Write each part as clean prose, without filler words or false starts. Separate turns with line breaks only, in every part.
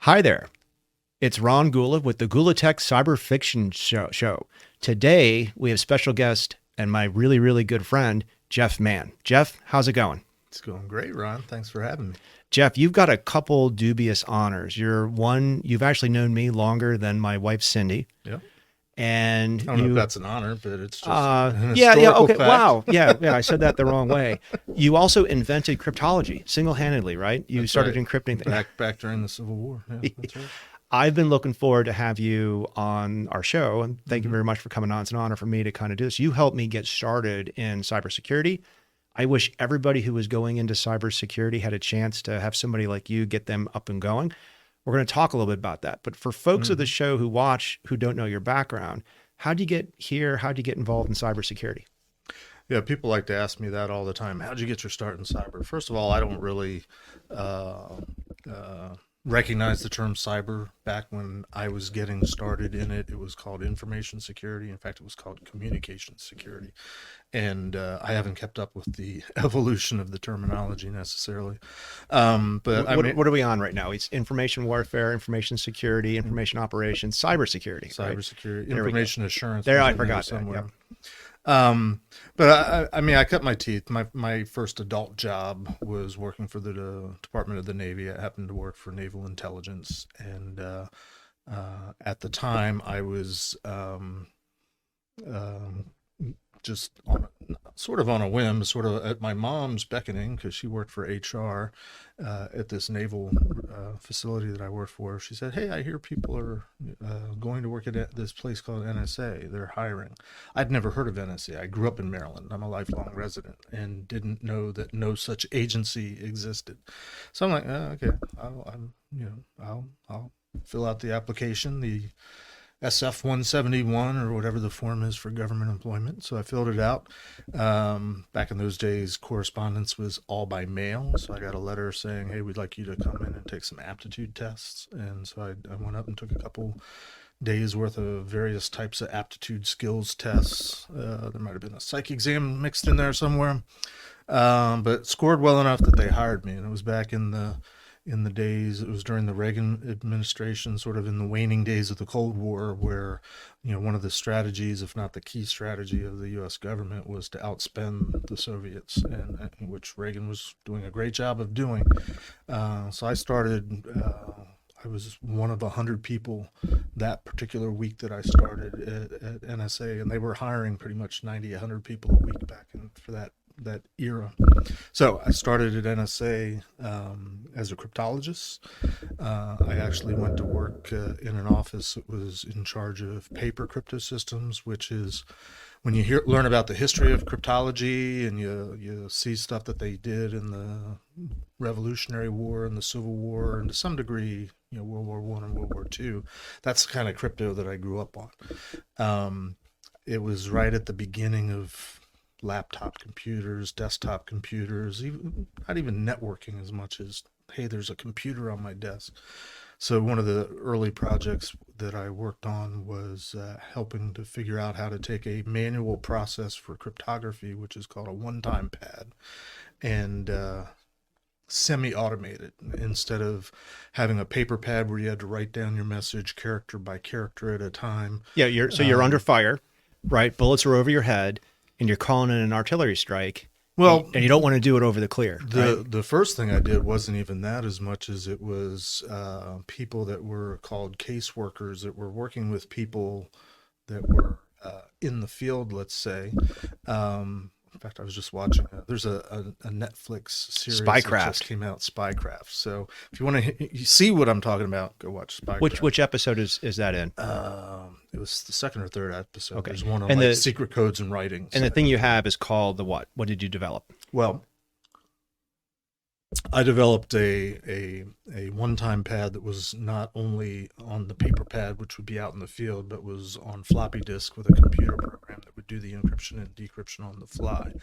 Hi there. It's Ron Gula with the Gula Tech Cyber Fiction Show. Today, we have special guest and my really, really good friend, Jeff Mann. Jeff, how's it going?
It's going great, Ron. Thanks for having me.
Jeff, you've got a couple dubious honors. You've actually known me longer than my wife, Cindy.
Yeah.
And
I don't know if that's an honor, but it's just an
yeah,
historical
okay,
fact.
wow, yeah, I said that the wrong way. You also invented cryptology single-handedly, right? You
That's
started
right.
encrypting things.
Back during the Civil War. Yeah, that's right.
I've been looking forward to have you on our show, and thank you very much for coming on. It's an honor for me to kind of do this. You helped me get started in cybersecurity. I wish everybody who was going into cybersecurity had a chance to have somebody like you get them up and going. We're going to talk a little bit about that. But for folks of the show who watch, who don't know your background, how do you get here? How do you get involved in cybersecurity?
Yeah, people like to ask me that all the time. How'd you get your start in cyber? First of all, I don't really recognize the term cyber. Back when I was getting started in it, it was called information security. In fact, it was called communication security. And I haven't kept up with the evolution of the terminology necessarily. But
what are we on right now? It's information warfare, information security, information operations, cybersecurity.
Cybersecurity,
Right?
information assurance.
There, I forgot that. Yeah.
But I cut my teeth. My first adult job was working for the Department of the Navy. I happened to work for Naval Intelligence, and at the time I was just sort of on a whim, sort of at my mom's beckoning, because she worked for HR at this naval facility that I worked for. She said, "Hey, I hear people are going to work at this place called NSA. They're hiring." I'd never heard of NSA. I grew up in Maryland. I'm a lifelong resident and didn't know that no such agency existed. So I'm like, okay, I'll fill out the application. The SF-171 or whatever the form is for government employment. So I filled it out. Back in those days, correspondence was all by mail. So I got a letter saying, "Hey, we'd like you to come in and take some aptitude tests." And so I went up and took a couple days worth of various types of aptitude skills tests. There might have been a psych exam mixed in there somewhere. But scored well enough that they hired me. And it was back in the days, it was during the Reagan administration, sort of in the waning days of the Cold War, where, one of the strategies, if not the key strategy of the U.S. government, was to outspend the Soviets, and which Reagan was doing a great job of doing. So I started, I was one of 100 people that particular week that I started at NSA, and they were hiring pretty much 90, 100 people a week back for that era. So I started at NSA as a cryptologist. I actually went to work in an office that was in charge of paper crypto systems, which is when you learn about the history of cryptology and you see stuff that they did in the Revolutionary War and the Civil War, and to some degree, World War I and World War II. That's the kind of crypto that I grew up on. It was right at the beginning of laptop computers, desktop computers, not even networking as much as, hey, there's a computer on my desk. So one of the early projects that I worked on was helping to figure out how to take a manual process for cryptography, which is called a one-time pad, and semi-automated, instead of having a paper pad where you had to write down your message character by character at a time.
Yeah, you're under fire, right? Bullets are over your head, and you're calling in an artillery strike.
Well,
and you don't want to do it over the clear.
The first thing I did wasn't even that, as much as it was people that were called caseworkers that were working with people that were in the field, let's say. In fact, I was just watching there's a Netflix series
Spycraft
that just came out, Spycraft. So if you want to see what I'm talking about, go watch Spycraft.
Which episode is that in?
It was the second or third episode.
Okay.
There's one on secret codes and writings.
And the thing you have is called the what? What did you develop?
Well, I developed a one-time pad that was not only on the paper pad, which would be out in the field, but was on floppy disk with a computer program that would do the encryption and decryption on the fly.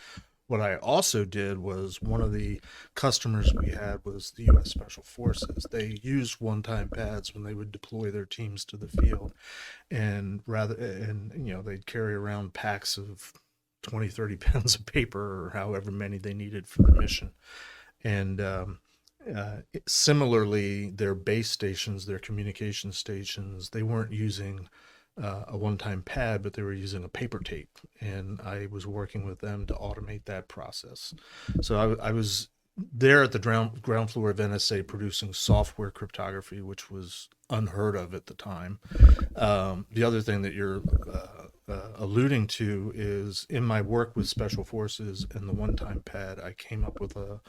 What I also did was, one of the customers we had was the U.S. Special Forces. They used one-time pads when they would deploy their teams to the field, and they'd carry around packs of 20, 30 pounds of paper, or however many they needed for the mission. And Similarly, their base stations, their communication stations, they weren't using a one-time pad, but they were using a paper tape, and I was working with them to automate that process. So I was there at the ground floor of NSA producing software cryptography, which was unheard of at the time. The other thing that you're alluding to is in my work with special forces and the one-time pad, I came up with a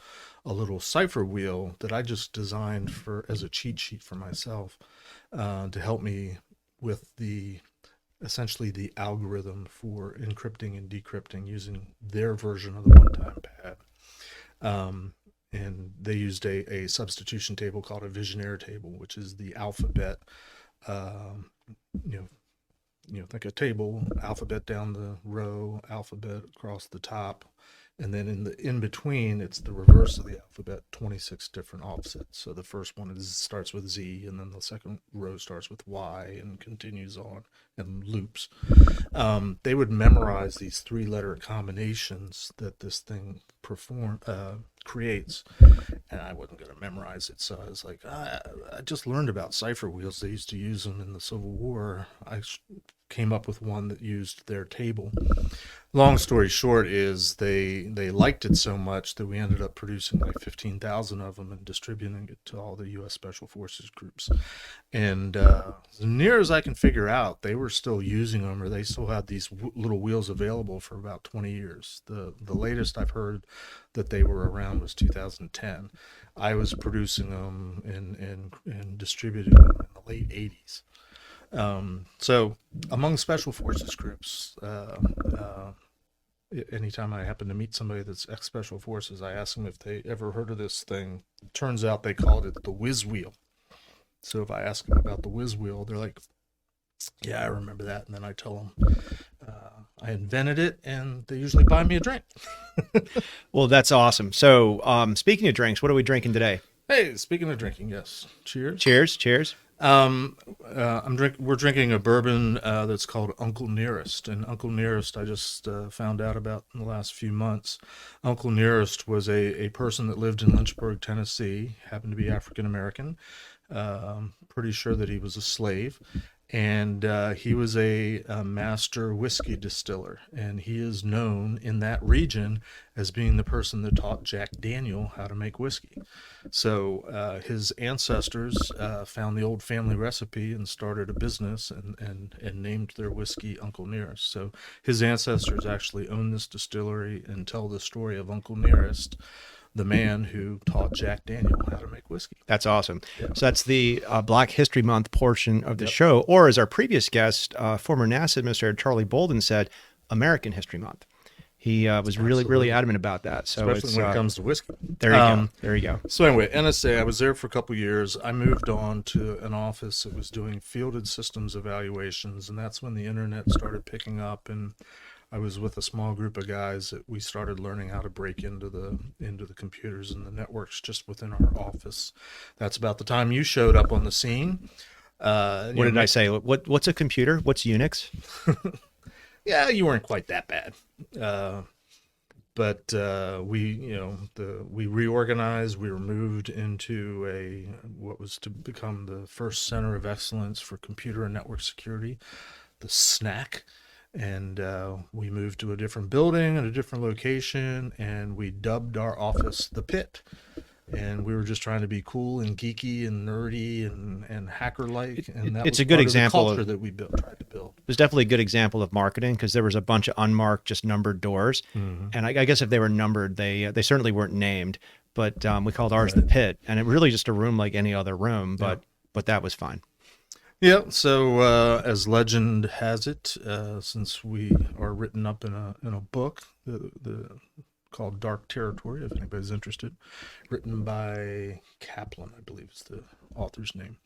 little cipher wheel that I just designed for as a cheat sheet for myself to help me with essentially the algorithm for encrypting and decrypting using their version of the one-time pad. And they used a substitution table called a visionaire table, which is the alphabet. Think a table, alphabet down the row, alphabet across the top, and then in between, it's the reverse of the alphabet, 26 different offsets. So the first one starts with Z, and then the second row starts with Y and continues on and loops. They would memorize these 3-letter combinations that this thing creates, and I wasn't going to memorize it. So I was like, I just learned about cipher wheels. They used to use them in the Civil War. I came up with one that used their table. Long story short is they liked it so much that we ended up producing like 15,000 of them and distributing it to all the U.S. Special Forces groups. And as near as I can figure out, they were still using them, or they still had these little wheels available for about 20 years. The latest I've heard that they were around was 2010. I was producing them and distributing them in the late 80s. So among special forces groups, anytime I happen to meet somebody that's ex-special forces, I ask them if they ever heard of this thing. It turns out they called it the whiz wheel. So if I ask them about the whiz wheel, they're like, yeah, I remember that. And then I tell them I invented it, and they usually buy me a drink.
Well, that's awesome. So speaking of drinks, what are we drinking today?
Hey, speaking of drinking, yes. Cheers.
Cheers. Cheers.
We're drinking a bourbon that's called Uncle Nearest, and Uncle Nearest I just found out about in the last few months. Uncle Nearest was a person that lived in Lynchburg, Tennessee, happened to be African American. Pretty sure that he was a slave, and he was a master whiskey distiller, and he is known in that region as being the person that taught Jack Daniel how to make whiskey. So his ancestors found the old family recipe and started a business and named their whiskey Uncle Nearest. So his ancestors actually own this distillery and tell the story of Uncle Nearest, the man who taught Jack Daniel how to make whiskey.
That's awesome.
Yeah.
So that's the Black History Month portion of the show, or as our previous guest, former NASA Administrator Charlie Bolden said, American History Month. He was really adamant about that. So
especially when it comes to whiskey.
There you go. There you go.
So anyway, NSA, I was there for a couple of years. I moved on to an office that was doing fielded systems evaluations, and that's when the internet started picking up, and I was with a small group of guys that we started learning how to break into the computers and the networks just within our office. That's about the time you showed up on the scene.
What did I say? What's a computer? What's Unix?
Yeah, you weren't quite that bad. But we reorganized. We were moved into what was to become the first center of excellence for computer and network security, the SNAC. And we moved to a different building at a different location, and we dubbed our office the Pit. And we were just trying to be cool and geeky and nerdy and hacker-like. And that
It's
was
a good
part
example
of the culture that we tried to build.
It was definitely a good example of marketing because there was a bunch of unmarked, just numbered doors.
Mm-hmm.
And I guess if they were numbered, they certainly weren't named. But we called ours the Pit, and it really just a room like any other room. But that was fine.
Yeah, so as legend has it, since we are written up in a book called Dark Territory, if anybody's interested, written by Kaplan, I believe is the author's name.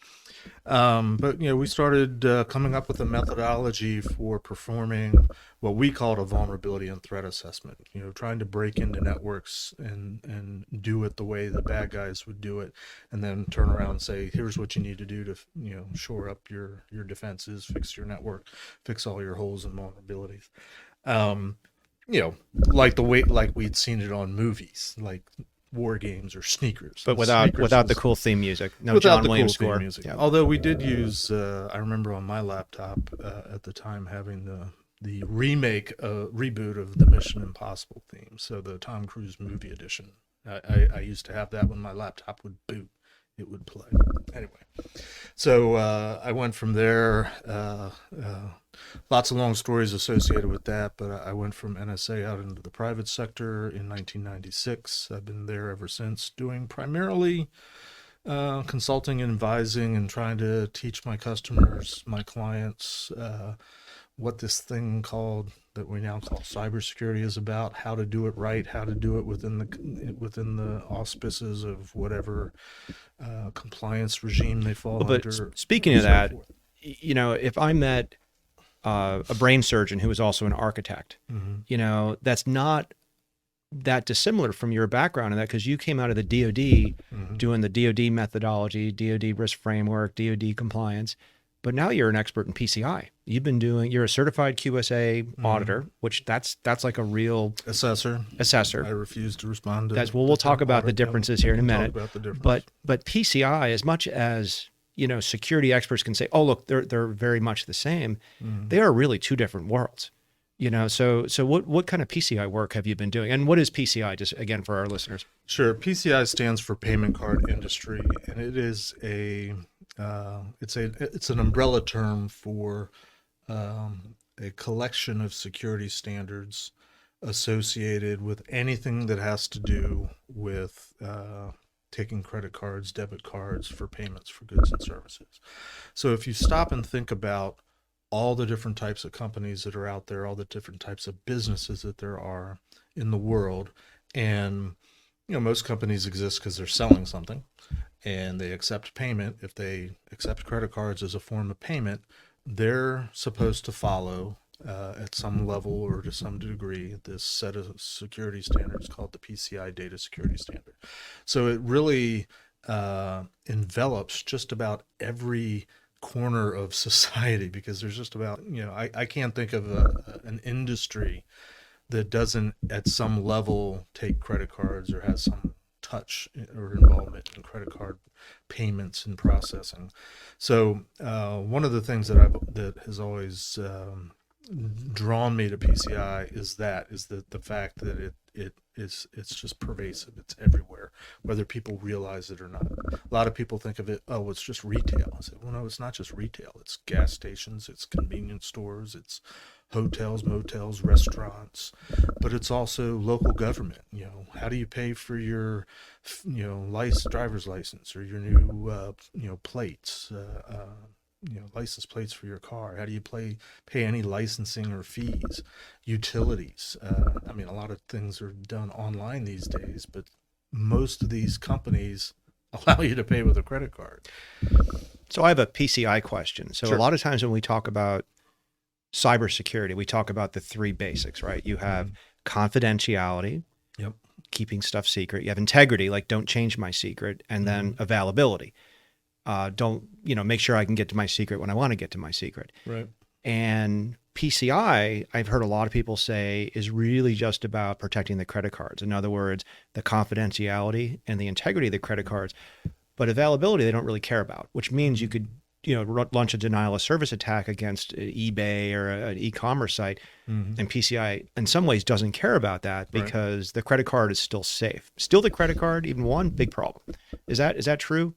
But we started coming up with a methodology for performing what we called a vulnerability and threat assessment. Trying to break into networks and do it the way the bad guys would do it, and then turn around and say, here's what you need to do to shore up your defenses, fix your network, fix all your holes and vulnerabilities. Like we'd seen it on movies, like war games or sneakers.
But
And
without
sneakers
without the
was-
cool theme music, no
without
John
the
Williams
cool theme
score.
music.
Yeah.
Although we did use, I remember on my laptop at the time having the reboot of the Mission Impossible theme. So the Tom Cruise movie edition. I used to have that when my laptop would boot. It would play. Anyway, so I went from there. Lots of long stories associated with that, but I went from NSA out into the private sector in 1996. I've been there ever since, doing primarily consulting and advising and trying to teach my customers, my clients, what this thing called that we now call cybersecurity is about, how to do it right, how to do it within the auspices of whatever compliance regime they fall
But
under.
speaking
and
of
so
that,
forth.
if I met a brain surgeon who was also an architect,
Mhm.
that's not that dissimilar from your background in that, because you came out of the DoD
Mhm.
doing the DoD methodology, DoD risk framework, DoD compliance, but now you're an expert in PCI. You're a certified QSA auditor, which that's like a real
Assessor. I
assessor.
refuse to respond to.
We'll talk about the
audit. Yeah,
differences here in a
we'll
minute.
Talk about the difference.
But PCI, as much as security experts can say, oh look, they're very much the same, they are really two different worlds. So what kind of PCI work have you been doing, and what is PCI, just again for our listeners?
Sure. PCI stands for Payment Card Industry, and it is it's an umbrella term for a collection of security standards associated with anything that has to do with taking credit cards, debit cards for payments for goods and services. So if you stop and think about all the different types of companies that are out there, all the different types of businesses that there are in the world, and most companies exist because they're selling something and they accept payment. If they accept credit cards as a form of payment, they're supposed to follow at some level or to some degree this set of security standards called the PCI Data Security Standard. So it really envelops just about every corner of society, because there's just about, I can't think of an industry that doesn't at some level take credit cards or has some touch or involvement in credit card payments and processing. So one of the things that has always drawn me to PCI is the fact that it's just pervasive. It's everywhere, whether people realize it or not. A lot of people think of it, oh, it's just retail. I say, well, no, it's not just retail. It's gas stations, it's convenience stores, it's hotels, motels, restaurants, but it's also local government. How do you pay for your, driver's license or your new, plates, license plates for your car? How do you pay any licensing or fees? Utilities. A lot of things are done online these days, but most of these companies allow you to pay with a credit card.
So I have a PCI question. So
Sure.
A lot of times when we talk about cybersecurity, we talk about the three basics, right? You have confidentiality,
Yep.
keeping stuff secret. You have integrity, like don't change my secret, and then availability. Don't, make sure I can get to my secret when I want to get to my secret.
Right.
And PCI, I've heard a lot of people say, is really just about protecting the credit cards. In other words, the confidentiality and the integrity of the credit cards. But availability, they don't really care about, which means you could, launch a denial of service attack against eBay or an e-commerce site. And PCI, in some ways, doesn't care about that because the credit card is still safe. Still the credit card, even one, big problem. Is that true?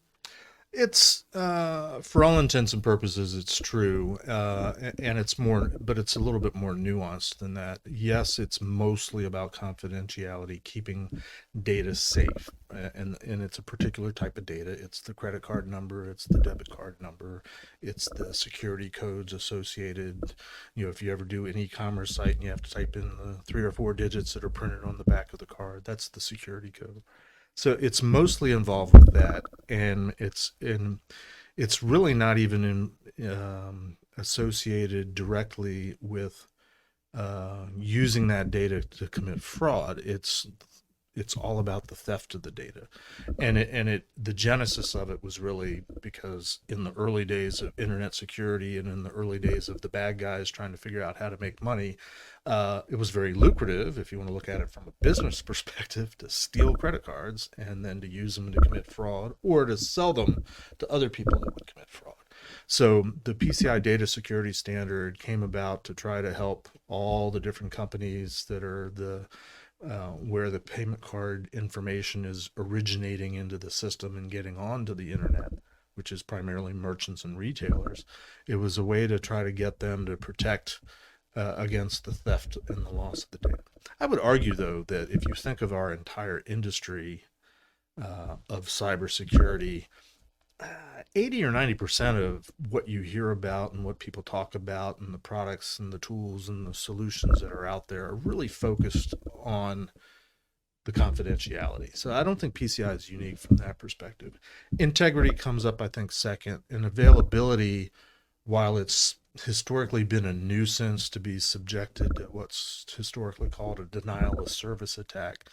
It's for all intents and purposes, it's true, and it's more, but it's a little bit more nuanced than that. Yes, it's mostly about confidentiality, keeping data safe, and it's a particular type of data. It's the credit card number, it's the debit card number, it's the security codes associated. If you ever do an e-commerce site and you have to type in the 3 or 4 digits that are printed on the back of the card, that's the security code. So it's mostly involved with that, and it's really not even associated directly with using that data to commit fraud. It's it's all about the theft of the data. And the genesis of it was really because in the early days of internet security and in the early days of the bad guys trying to figure out how to make money, it was very lucrative, if you want to look at it from a business perspective, to steal credit cards and then to use them to commit fraud or to sell them to other people that would commit fraud. So the PCI data security standard came about to try to help all the different companies that are where the payment card information is originating into the system and getting onto the internet, which is primarily merchants and retailers. It was a way to try to get them to protect against the theft and the loss of the data. I would argue, though, that if you think of our entire industry of cybersecurity, 80 or 90% of what you hear about and what people talk about and the products and the tools and the solutions that are out there are really focused on the confidentiality. So I don't think PCI is unique from that perspective. Integrity comes up, I think, second, and availability, while it's historically been a nuisance to be subjected to what's historically called a denial of service attack.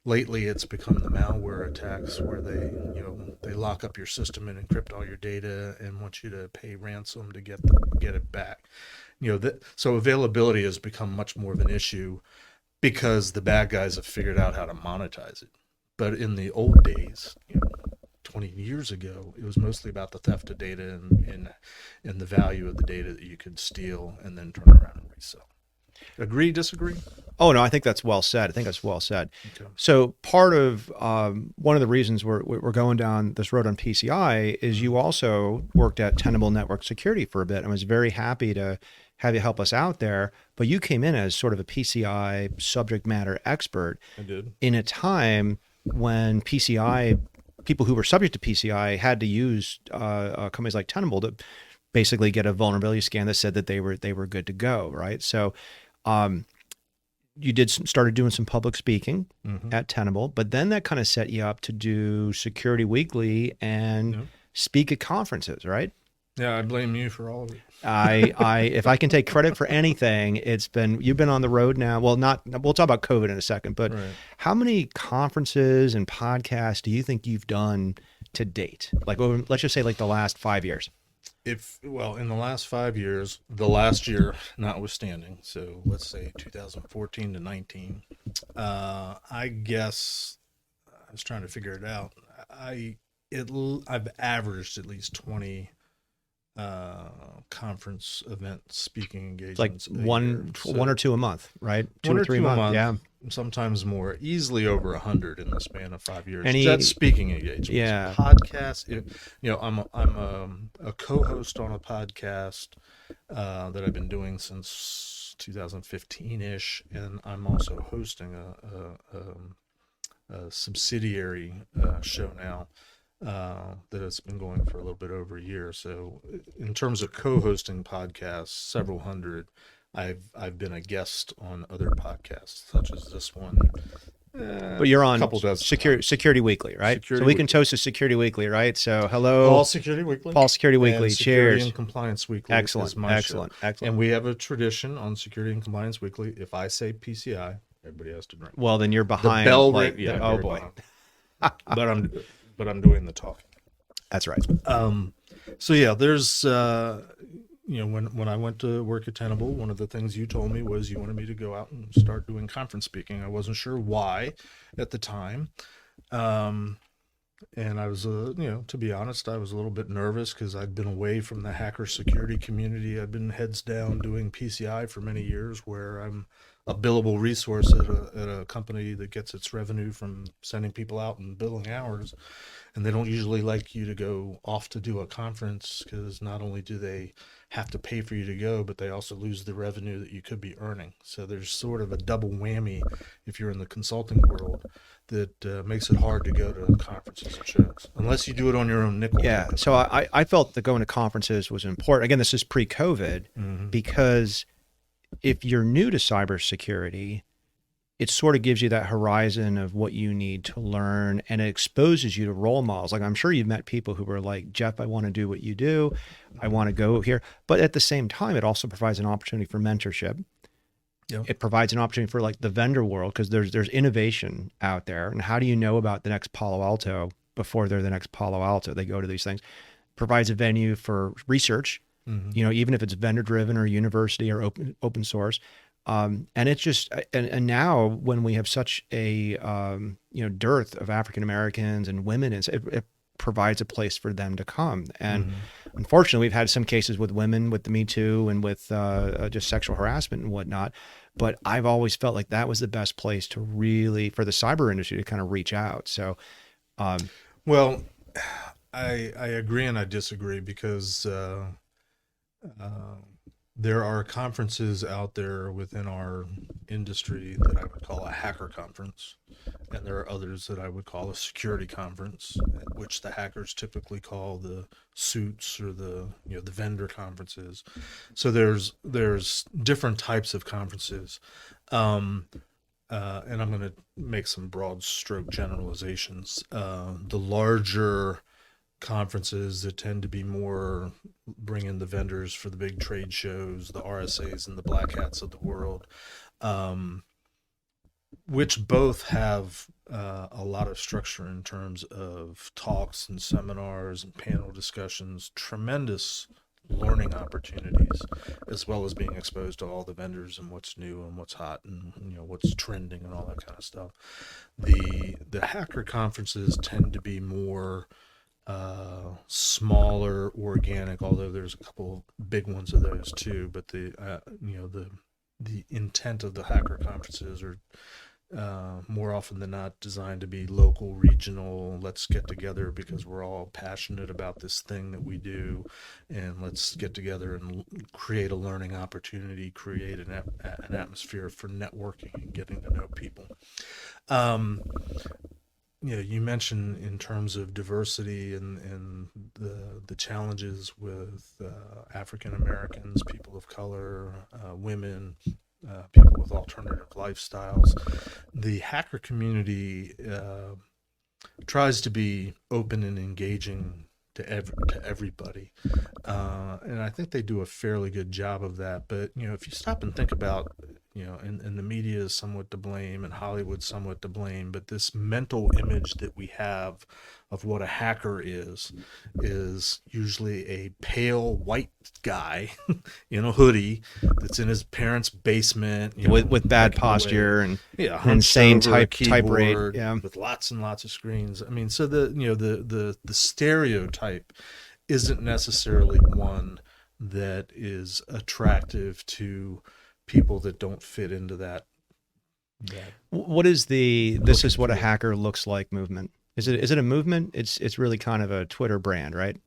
Lately, it's become the malware attacks where they lock up your system and encrypt all your data and want you to pay ransom to get it back. So availability has become much more of an issue because the bad guys have figured out how to monetize it. But in the old days, 20 years ago, it was mostly about the theft of data and the value of the data that you could steal and then turn around and resell. Agree, disagree?
Oh, no, I think that's well said. I think that's well said.
Okay.
So part of one of the reasons we're going down this road on PCI is you also worked at Tenable Network Security for a bit. I was very happy to have you help us out there, but you came in as sort of a PCI subject matter expert.
I did.
In a time when people who were subject to PCI had to use companies like Tenable to basically get a vulnerability scan that said that they were good to go, right? So you started doing some public speaking at Tenable, but then that kind of set you up to do Security Weekly and speak at conferences, right?
Yeah, I blame you for all of it.
If I can take credit for anything, you've been on the road now. Well, we'll talk about COVID in a second, but
Right.
How many conferences and podcasts do you think you've done to date? Like, let's just say like the last 5 years.
In the last 5 years, the last year notwithstanding, so let's say 2014 to 19, I guess I was trying to figure it out. I've averaged at least 20 conference event speaking engagements.
Like one or two a month, right? Two or three a month. Yeah.
Sometimes more, easily over 100 in the span of 5 years.
Any-
That's speaking engagements.
Yeah.
Podcasts. I'm a co-host on a podcast that I've been doing since 2015-ish, and I'm also hosting a subsidiary show now that has been going for a little bit over a year. So in terms of co-hosting podcasts, several hundred. I've been a guest on other podcasts, such as this one.
But you're on
couple dozen.
Security Weekly, right?
Security
so we can
Weekly.
toast to Security Weekly, right? So hello,
Paul Security Weekly.
Paul Security Weekly.
And Security
Cheers.
and Compliance Weekly.
Excellent,
is my
excellent,
show.
excellent.
And we have a tradition on Security and Compliance Weekly. If I say PCI, everybody has to drink.
Well, then you're behind.
The bell
like,
ring. Yeah,
oh
you're
boy,
behind. but I'm doing the talking.
that's right.
So yeah, there's when I went to work at Tenable, one of the things you told me was you wanted me to go out and start doing conference speaking. I wasn't sure why at the time. And I was, to be honest, I was a little bit nervous because I'd been away from the hacker security community. I'd been heads down doing PCI for many years, where I'm a billable resource at a company that gets its revenue from sending people out and billing hours. And they don't usually like you to go off to do a conference because not only do they have to pay for you to go, but they also lose the revenue that you could be earning. So there's sort of a double whammy if you're in the consulting world that makes it hard to go to conferences and shows, unless you do it on your own nickel.
Yeah. So I felt that going to conferences was important. Again, this is pre-COVID, because if you're new to cybersecurity, it sort of gives you that horizon of what you need to learn, and it exposes you to role models. Like, I'm sure you've met people who were like, Jeff, I want to do what you do. I want to go here. But at the same time, it also provides an opportunity for mentorship,
Yep.
It provides an opportunity for like the vendor world, because there's innovation out there. And how do you know about the next Palo Alto before they're the next Palo Alto? They go to these things. Provides a venue for research, even if it's vendor driven or university or open source. And it's just, and now when we have such a, dearth of African Americans and women, it provides a place for them to come. And unfortunately, we've had some cases with women with the Me Too and with just sexual harassment and whatnot. But I've always felt like that was the best place to really, for the cyber industry to kind of reach out. So,
Well, I agree and I disagree, because there are conferences out there within our industry that I would call a hacker conference, and there are others that I would call a security conference, which the hackers typically call the suits or the vendor conferences. So there's different types of conferences, and I'm going to make some broad stroke generalizations. The larger conferences that tend to be more bring in the vendors for the big trade shows, the RSAs and the black hats of the world, which both have a lot of structure in terms of talks and seminars and panel discussions, tremendous learning opportunities, as well as being exposed to all the vendors and what's new and what's hot and what's trending and all that kind of stuff. The hacker conferences tend to be more smaller, organic, although there's a couple big ones of those too. But the intent of the hacker conferences are more often than not designed to be local, regional. Let's get together because we're all passionate about this thing that we do, and let's get together and create a learning opportunity, create an atmosphere for networking and getting to know people. You mentioned in terms of diversity and the challenges with African Americans, people of color, women, people with alternative lifestyles. The hacker community tries to be open and engaging to everybody, and I think they do a fairly good job of that. But if you stop and think about, and the media is somewhat to blame and Hollywood's somewhat to blame, but this mental image that we have of what a hacker is usually a pale white guy in a hoodie that's in his parents' basement,
with bad posture and insane type rate,
with lots and lots of screens. I mean, so the stereotype isn't necessarily one that is attractive to people that don't fit into that.
What is this is what a hacker looks like movement? Is it a movement? It's really kind of a Twitter brand, right?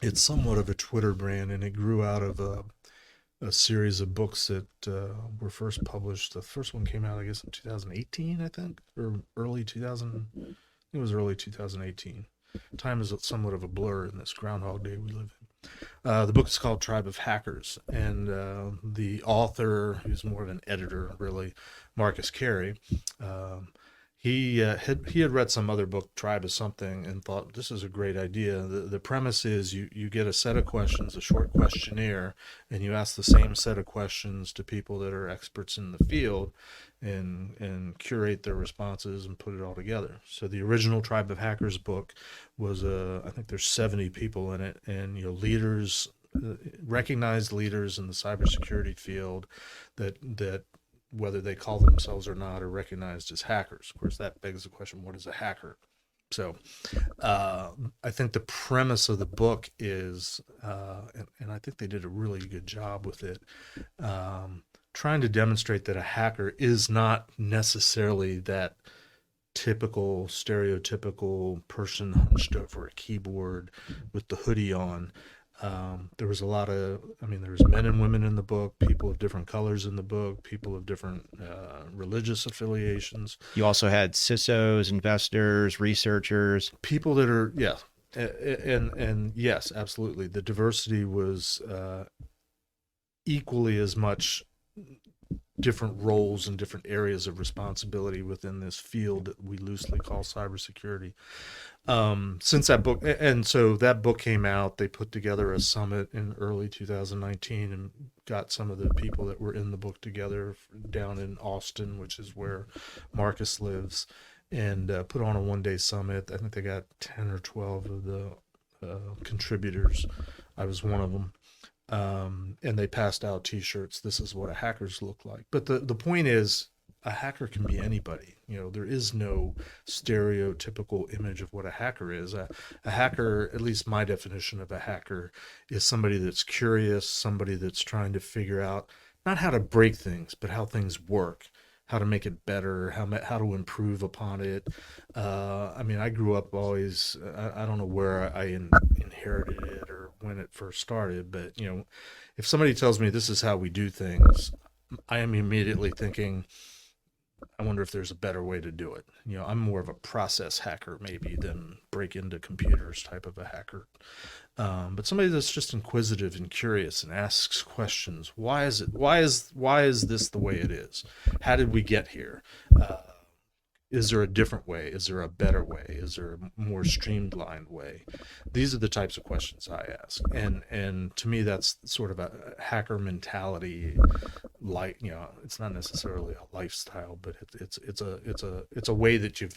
It's somewhat of a Twitter brand, and it grew out of a series of books that were first published. The first one came out, I guess, in 2018, I think, or early 2000. It was early 2018. Time is somewhat of a blur in this Groundhog Day we live in. The book is called Tribe of Hackers, and the author, who's more of an editor, really, Marcus Carey, he had read some other book, Tribe of something, and thought, this is a great idea. The premise is you get a set of questions, a short questionnaire, and you ask the same set of questions to people that are experts in the field, and curate their responses and put it all together. So the original Tribe of Hackers book was I think there's 70 people in it, and leaders, recognized leaders in the cybersecurity field that whether they call themselves or not are recognized as hackers. Of course, that begs the question, what is a hacker? So I think the premise of the book is, and I think they did a really good job with it, trying to demonstrate that a hacker is not necessarily that typical, stereotypical person hunched over a keyboard with the hoodie on. There was there's men and women in the book, people of different colors in the book, people of different religious affiliations.
You also had CISOs, investors, researchers.
People that are, and yes, absolutely. The diversity was equally as much different roles and different areas of responsibility within this field that we loosely call cybersecurity. Since that book, and so that book came out, they put together a summit in early 2019 and got some of the people that were in the book together down in Austin, which is where Marcus lives, and put on a one-day summit. I think they got 10 or 12 of the contributors. I was one of them. And they passed out t-shirts. This is what a hackers look like. But the point is, a hacker can be anybody. There is no stereotypical image of what a hacker is. A hacker, at least my definition of a hacker, is somebody that's curious, somebody that's trying to figure out not how to break things, but how things work, how to make it better, how to improve upon it. I grew up always, I don't know where I inherited it or when it first started, but if somebody tells me this is how we do things, I am immediately thinking, I wonder if there's a better way to do it. I'm more of a process hacker maybe than break into computers type of a hacker. But somebody that's just inquisitive and curious and asks questions. Why is this the way it is? How did we get here? Is there a different way? Is there a better way? Is there a more streamlined way? These are the types of questions I ask. And to me, that's sort of a hacker mentality. Like, it's not necessarily a lifestyle, but it's a way that you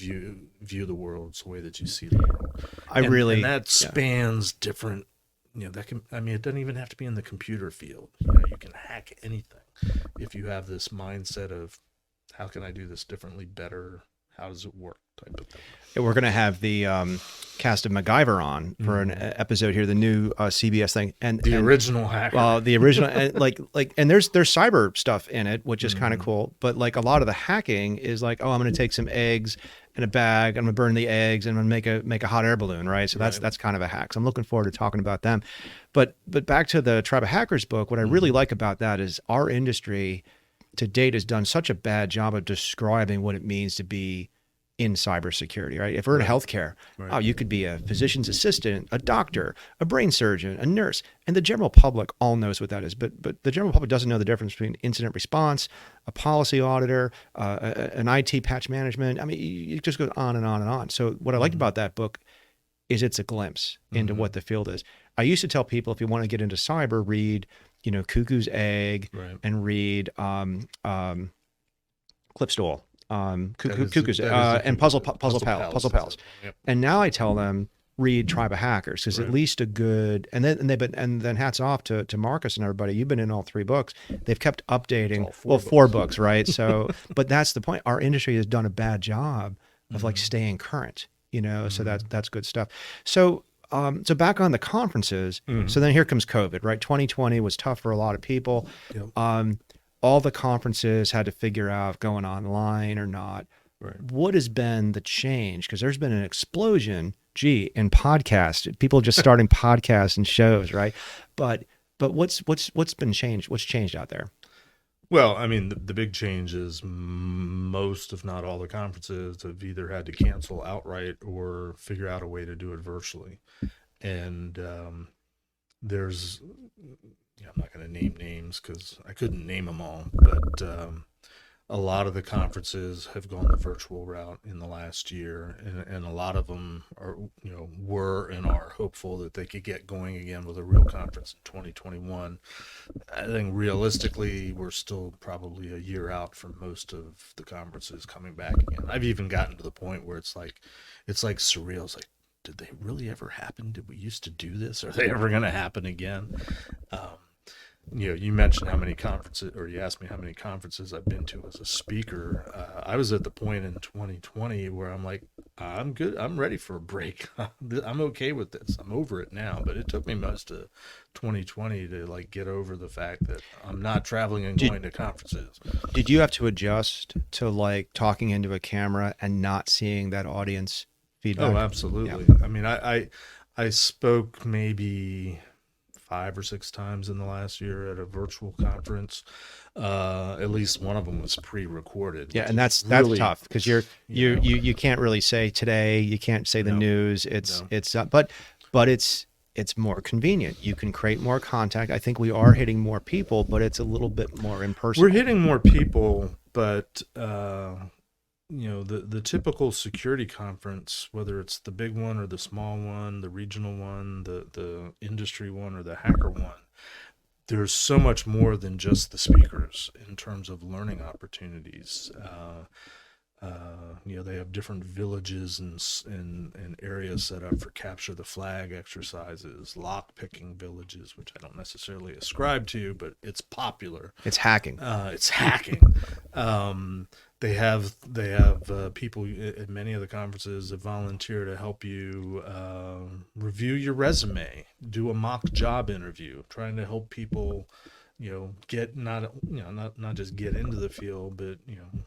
view the world. It's a way that you see the world. And that spans different, it doesn't even have to be in the computer field. You can hack anything if you have this mindset of, how can I do this differently, better? How does it work? Type of thing.
Yeah, we're going to have the cast of MacGyver on for an episode here, the new CBS thing, and
original hacker.
Well, the original, and and there's cyber stuff in it, which is kind of cool. But like a lot of the hacking is like, I'm going to take some eggs in a bag, I'm going to burn the eggs, and I'm going to make a hot air balloon, right? So that's kind of a hack. So I'm looking forward to talking about them. But back to the Tribe of Hackers book, what I really like about that is our industry to date has done such a bad job of describing what it means to be in cybersecurity, right? If we're in healthcare, you could be a physician's assistant, a doctor, a brain surgeon, a nurse, and the general public all knows what that is. But the general public doesn't know the difference between incident response, a policy auditor, an IT patch management. It just goes on and on and on. So what I liked about that book is it's a glimpse into what the field is. I used to tell people, if you want to get into cyber, read, Cuckoo's Egg, and read Clipstol. Cuckoo's and Puzzle Pals.
Yep.
And now I tell them, read Tribe of Hackers, because at least a good, and then hats off to Marcus and everybody. You've been in all three books. They've kept updating. Four books, right? So, but that's the point. Our industry has done a bad job of staying current. So that's good stuff. So back on the conferences. So then here comes COVID, right? 2020 was tough for a lot of people. Yep. All the conferences had to figure out going online or not. Right. What has been the change? Because there's been an explosion, in podcasts, people just starting podcasts and shows, right? But what's been changed? What's changed out there?
Well, the big change is most, if not all, the conferences have either had to cancel outright or figure out a way to do it virtually. And there's, I'm not going to name names because I couldn't name them all, but a lot of the conferences have gone the virtual route in the last year, and a lot of them are, were and are hopeful that they could get going again with a real conference in 2021. I think realistically, we're still probably a year out from most of the conferences coming back again. I've even gotten to the point where it's like surreal. It's like, did they really ever happen? Did we used to do this? Are they ever going to happen again? You mentioned how many conferences, or you asked me how many conferences I've been to as a speaker. I was at the point in 2020 where I'm like, I'm good. I'm ready for a break. I'm okay with this. I'm over it now. But it took me most of 2020 to get over the fact that I'm not traveling and going to conferences.
Did you have to adjust to talking into a camera and not seeing that audience feedback?
Oh, absolutely. Yeah. I spoke maybe 5 or 6 times in the last year at a virtual conference. At least one of them was pre-recorded.
Yeah, and that's really tough because you can't really say today. You can't say the news. It's but
it's more convenient. You can create more contact. I think we are hitting more people, but it's a little bit more impersonal.
We're hitting more people, but the typical security conference, whether it's the big one or the small one, the regional one, the industry one, or the hacker one, there's so much more than just the speakers in terms of learning opportunities. They have different villages and areas set up for capture the flag exercises, lock picking villages, which I don't necessarily ascribe to, but it's popular.
It's hacking.
It's hacking. They have people at many of the conferences that volunteer to help you review your resume, do a mock job interview, trying to help people, get not just get into the field, but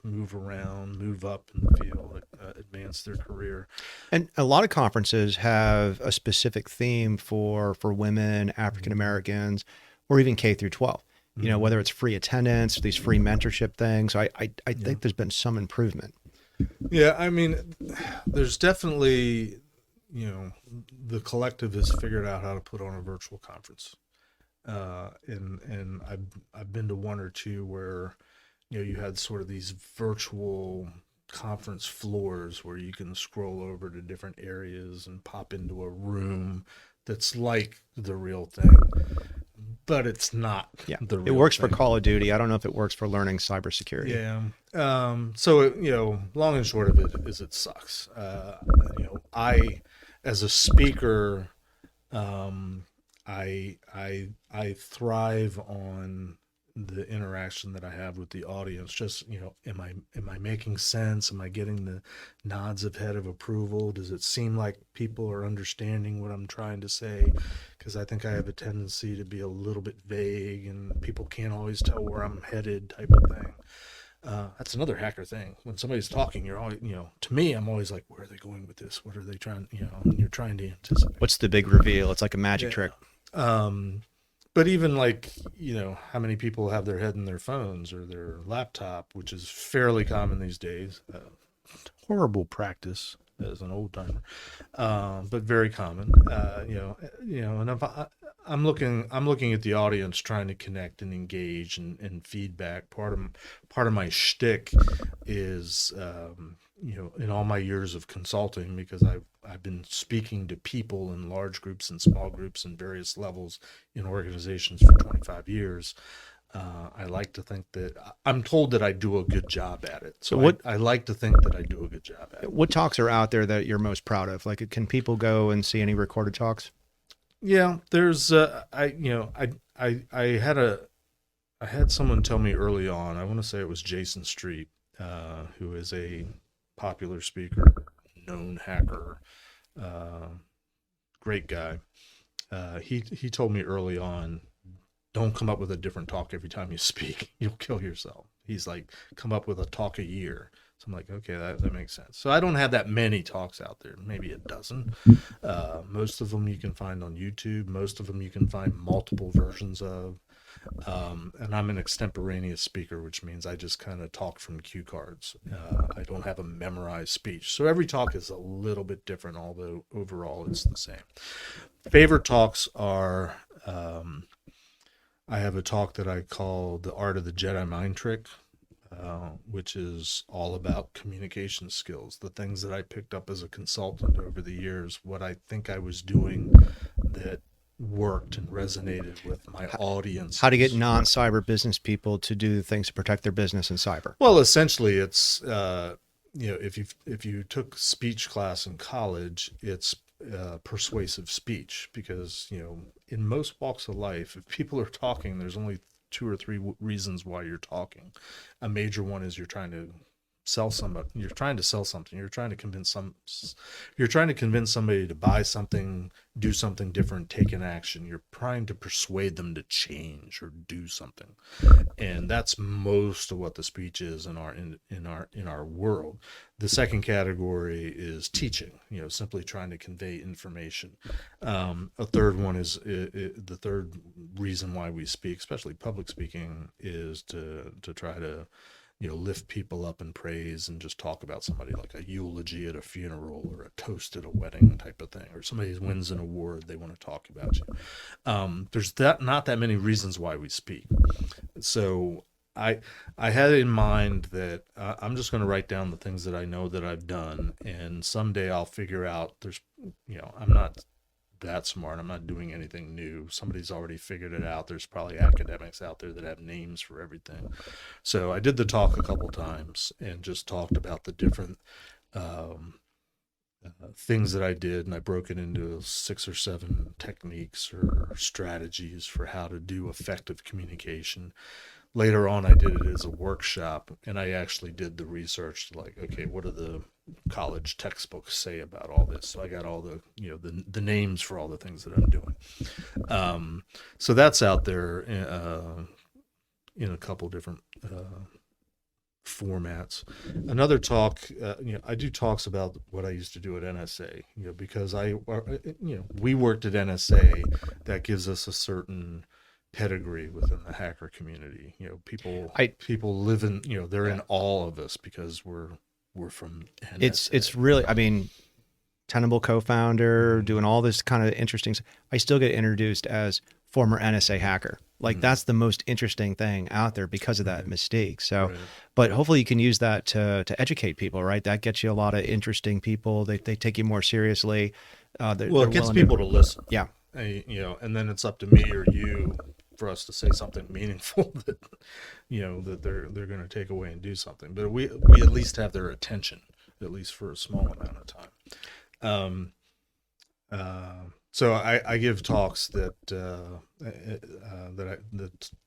move around, move up in the field, advance their career.
And a lot of conferences have a specific theme for women, African Americans, or even K through 12. Whether it's free attendance, these free mentorship things. I think there's been some improvement.
Yeah, I mean, there's definitely, the collective has figured out how to put on a virtual conference. And I've been to one or two where, you had sort of these virtual conference floors where you can scroll over to different areas and pop into a room that's like the real thing. But it's not.
Yeah,
the real
it works
thing.
for Call of Duty. I don't know if it works for learning cybersecurity.
Yeah. So long and short of it is it sucks. I, as a speaker, I thrive on the interaction that I have with the audience. Just, am I making sense? Am I getting the nods of head of approval? Does it seem like people are understanding what I'm trying to say? Because I think I have a tendency to be a little bit vague and people can't always tell where I'm headed, type of thing. That's another hacker thing. When somebody's talking, you're always, to me, I'm always like, where are they going with this? What are they trying, and you're trying to anticipate.
What's the big reveal? It's like a magic trick.
But even like, how many people have their head in their phones or their laptop, which is fairly common these days. Horrible practice as an old timer, but very common. And if I'm looking at the audience, trying to connect and engage and feedback. Part of my shtick is, in all my years of consulting, because I've been speaking to people in large groups and small groups and various levels in organizations for 25 years. I like to think that I'm told that I do a good job at it. So I like to think that I do a good job at it.
What talks are out there that you're most proud of? Like, can people go and see any recorded talks?
Yeah, there's I had someone tell me early on, I want to say it was Jason Street, who is a popular speaker, known hacker, great guy. He told me early on, don't come up with a different talk every time you speak. You'll kill yourself. He's like, come up with a talk a year. So I'm like, okay, that makes sense. So I don't have that many talks out there, maybe a dozen. Most of them you can find on YouTube. Most of them you can find multiple versions of. And I'm an extemporaneous speaker, which means I just kind of talk from cue cards. I don't have a memorized speech. So every talk is a little bit different, although overall it's the same. Favorite talks are, I have a talk that I call The Art of the Jedi Mind Trick, which is all about communication skills, the things that I picked up as a consultant over the years, what I think I was doing that worked and resonated with my audience.
How to get non-cyber business people to do things to protect their business in cyber.
Well, essentially it's, if you took speech class in college, it's persuasive speech, because, in most walks of life, if people are talking, there's only 2 or 3 reasons why you're talking. A major one is you're trying to sell somebody. You're trying to sell something. You're trying to convince somebody to buy something, do something different, take an action. You're trying to persuade them to change or do something, and that's most of what the speech is in our world. The second category is teaching. Simply trying to convey information. A third one is the third reason why we speak, especially public speaking, is to try to lift people up in praise and just talk about somebody, like a eulogy at a funeral or a toast at a wedding type of thing, or somebody wins an award, they want to talk about you. There's not that many reasons why we speak. So I had in mind that I'm just going to write down the things that I know that I've done, and someday I'll figure out I'm not that smart. I'm not doing anything new. Somebody's already figured it out. There's probably academics out there that have names for everything. So I did the talk a couple times and just talked about the different things that I did, and I broke it into 6 or 7 techniques or strategies for how to do effective communication. Later on, I did it as a workshop, and I actually did the research, like, okay, what do the college textbooks say about all this? So I got all the, the names for all the things that I'm doing. So that's out there in a couple different formats. Another talk, I do talks about what I used to do at NSA, because we worked at NSA. That gives us a certain pedigree within the hacker community. People live in, they're in awe of us because we're from NSA.
It's really, I mean, Tenable co-founder, doing all this kind of interesting stuff. I still get introduced as former NSA hacker. Like that's the most interesting thing out there because of that mistake. So, but hopefully you can use that to educate people, right? That gets you a lot of interesting people. They take you more seriously.
It gets people to listen.
Yeah.
And then it's up to me or you for us to say something meaningful that that they're going to take away and do something. But we at least have their attention, at least for a small amount of time. So I give talks that that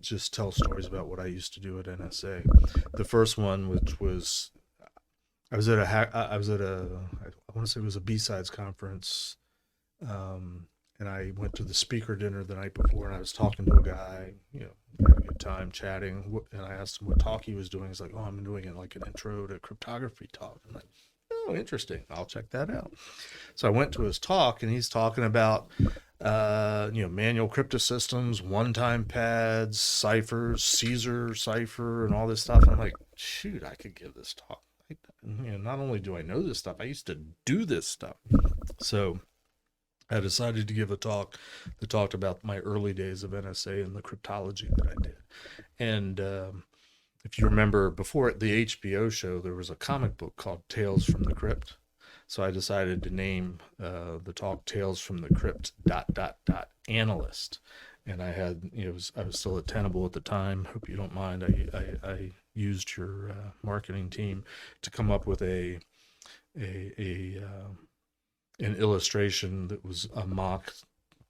just tell stories about what I used to do at NSA. The first one, which was I was at I want to say it was a B-Sides conference. And I went to the speaker dinner the night before, and I was talking to a guy, had a good time chatting. And I asked him what talk he was doing. He's like, "Oh, I'm doing it like an intro to cryptography talk." I'm like, "Oh, interesting. I'll check that out." So I went to his talk, and he's talking about, manual crypto systems, one-time pads, ciphers, Caesar cipher, and all this stuff. And I'm like, shoot, I could give this talk. Not only do I know this stuff, I used to do this stuff. So I decided to give a talk that talked about my early days of NSA and the cryptology that I did. And if you remember, before the HBO show, there was a comic book called Tales from the Crypt. So I decided to name the talk Tales from the Crypt ... analyst. And I had, I was still at Tenable at the time. Hope you don't mind. I used your marketing team to come up with an illustration that was a mock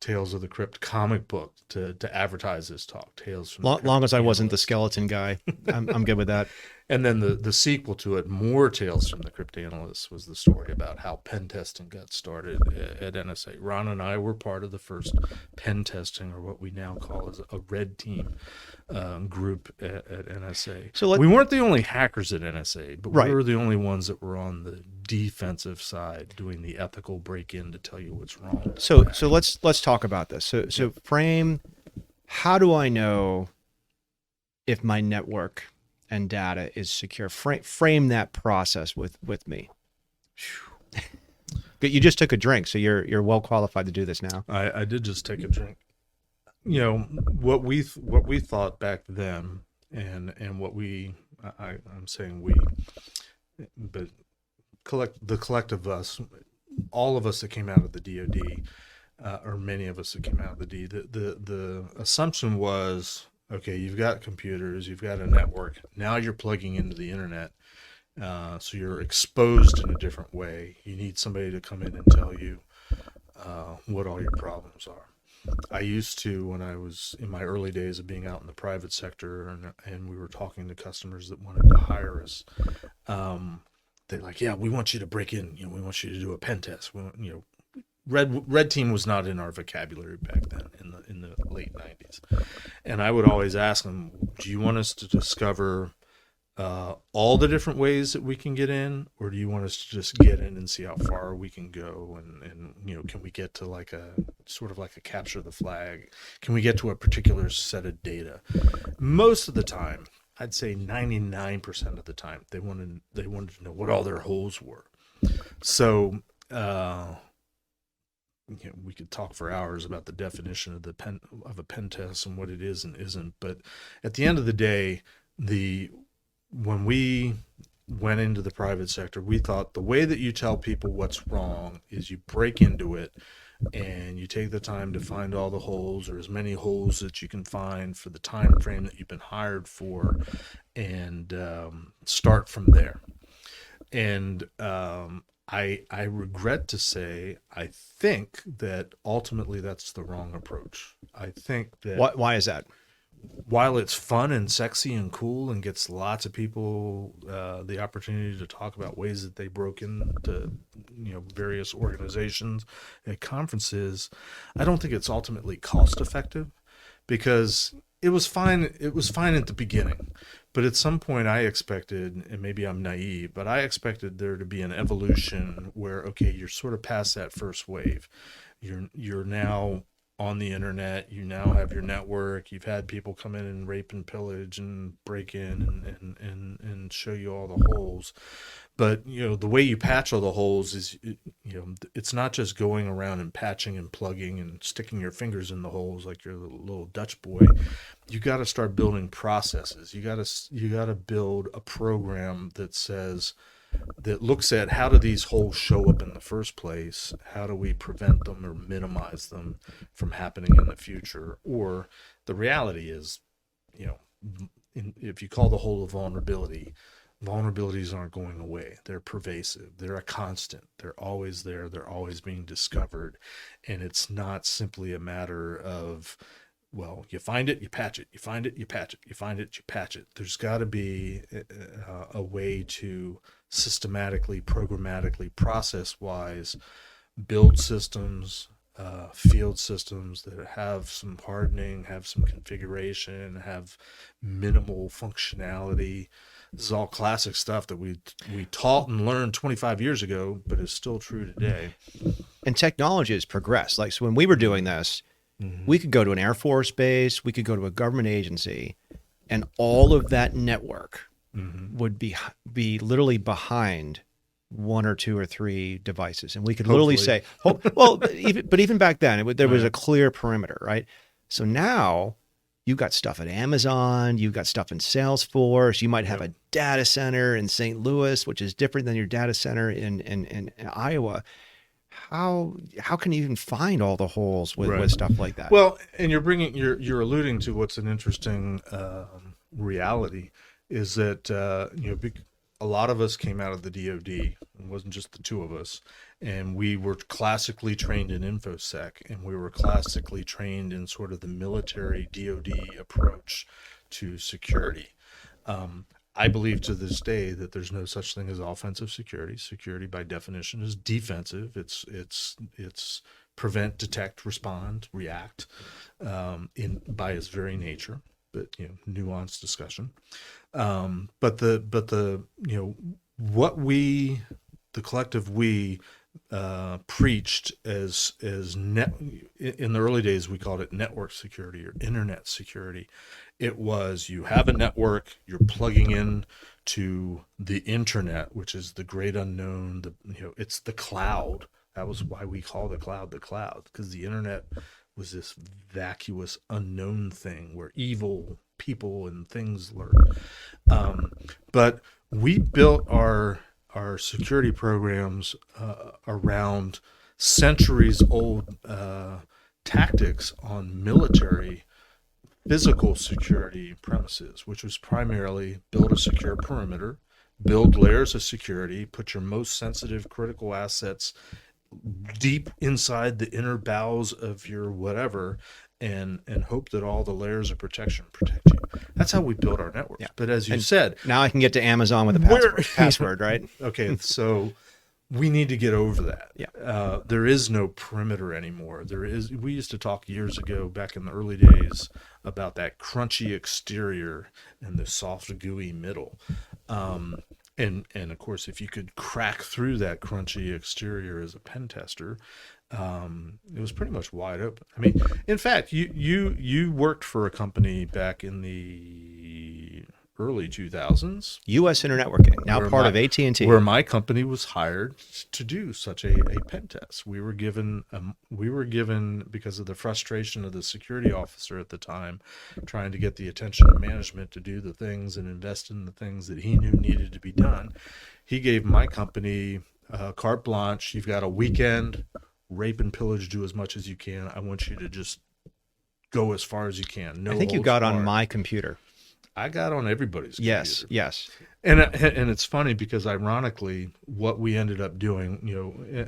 Tales of the Crypt comic book to advertise this talk, Tales from the Crypt.
Long as I wasn't the skeleton guy, I'm good with that.
And then the sequel to it, more Tales from the Crypt Analyst, was the story about how pen testing got started at NSA. Ron and I were part of the first pen testing, or what we now call as a red team group at NSA. So we weren't the only hackers at NSA, but we were the only ones that were on the defensive side doing the ethical break-in to tell you what's wrong.
So let's talk about this. So frame, how do I know if my network and data is secure? Frame that process with me. You just took a drink, so you're well qualified to do this now.
I did just take a drink. What we thought back then, and what I'm saying we, but the collective us, all of us that came out of the DoD, or many of us that came out of the D, the assumption was, okay, you've got computers, you've got a network, now you're plugging into the internet, so you're exposed in a different way. You need somebody to come in and tell you what all your problems are. I used to, when I was in my early days of being out in the private sector, and we were talking to customers that wanted to hire us, they're like, yeah, we want you to break in, we want you to do a pen test. Red team was not in our vocabulary back then in the late 90s. And I would always ask them, do you want us to discover all the different ways that we can get in, or do you want us to just get in and see how far we can go? And can we get to like a sort of like a capture the flag? Can we get to a particular set of data? Most of the time, I'd say 99% of the time, they wanted to know what all their holes were. So, we could talk for hours about the definition of a pen test and what it is and isn't. But at the end of the day, when we went into the private sector, we thought the way that you tell people what's wrong is you break into it and you take the time to find all the holes, or as many holes that you can find for the time frame that you've been hired for, and start from there. And I regret to say, I think that ultimately that's the wrong approach. I think that
Why is that?
while it's fun and sexy and cool and gets lots of people the opportunity to talk about ways that they broke into various organizations at conferences, I don't think it's ultimately cost effective, because it was fine at the beginning, but at some point I expected, and maybe I'm naive, but I expected there to be an evolution where, okay, you're sort of past that first wave. You're now on the internet, you now have your network, you've had people come in and rape and pillage and break in and show you all the holes. But the way you patch all the holes is it's not just going around and patching and plugging and sticking your fingers in the holes like you're a little Dutch boy. You got to start building processes. You got to build a program that looks at how do these holes show up in the first place? How do we prevent them or minimize them from happening in the future? Or the reality is, if you call the hole a vulnerability, vulnerabilities aren't going away. They're pervasive. They're a constant. They're always there. They're always being discovered. And it's not simply a matter of, well, you find it, you patch it. You find it, you patch it. You find it, you patch it. There's got to be a way to systematically, programmatically, process-wise build systems, field systems that have some hardening, have some configuration, have minimal functionality. This is all classic stuff that we taught and learned 25 years ago, but is still true today.
And technology has progressed. Like, so when we were doing this, we could go to an Air Force base, we could go to a government agency, and all of that network would be literally behind one or two or three devices, and we could literally say, even back then, there was a clear perimeter, right? So now you've got stuff at Amazon, you've got stuff in Salesforce, you might have a data center in St. Louis, which is different than your data center in Iowa. How can you even find all the holes with stuff like that?
Well, and you're alluding to what's an interesting reality is that a lot of us came out of the DoD. It wasn't just the two of us, and we were classically trained in InfoSec, and we were classically trained in sort of the military DoD approach to security. I believe to this day that there's no such thing as offensive security. Security, by definition, is defensive. It's prevent, detect, respond, react, by its very nature. But nuanced discussion. But what we, the collective we, preached as in the early days, we called it network security or internet security. It was, you have a network, you're plugging in to the internet, which is the great unknown. It's the cloud. That was why we call the cloud, because the internet was this vacuous unknown thing where evil people and things lurk. But we built our security programs around centuries old tactics on military physical security premises, which was primarily build a secure perimeter, build layers of security, put your most sensitive critical assets deep inside the inner bowels of your whatever, and hope that all the layers of protection protect you. That's how we build our networks. Yeah. But as you said,
now I can get to Amazon with a password, right?
Okay, so we need to get over that.
Yeah.
There is no perimeter anymore. We used to talk years ago, back in the early days, about that crunchy exterior and the soft, gooey middle. And of course, if you could crack through that crunchy exterior as a pen tester, it was pretty much wide open. I mean, in fact, you worked for a company back in the early 2000s.
U.S. Internetworking, now
where
part
my-
of AT&T.
Where my company was hired to do such a pen test. We were given because of the frustration of the security officer at the time, trying to get the attention of management to do the things and invest in the things that he knew needed to be done. He gave my company carte blanche. You've got a weekend, rape and pillage, do as much as you can. I want you to just go as far as you can. No
I think you
holds
got on
barred.
my computer.
I got on everybody's
Yes,
computer.
yes.
And it's funny because ironically, what we ended up doing,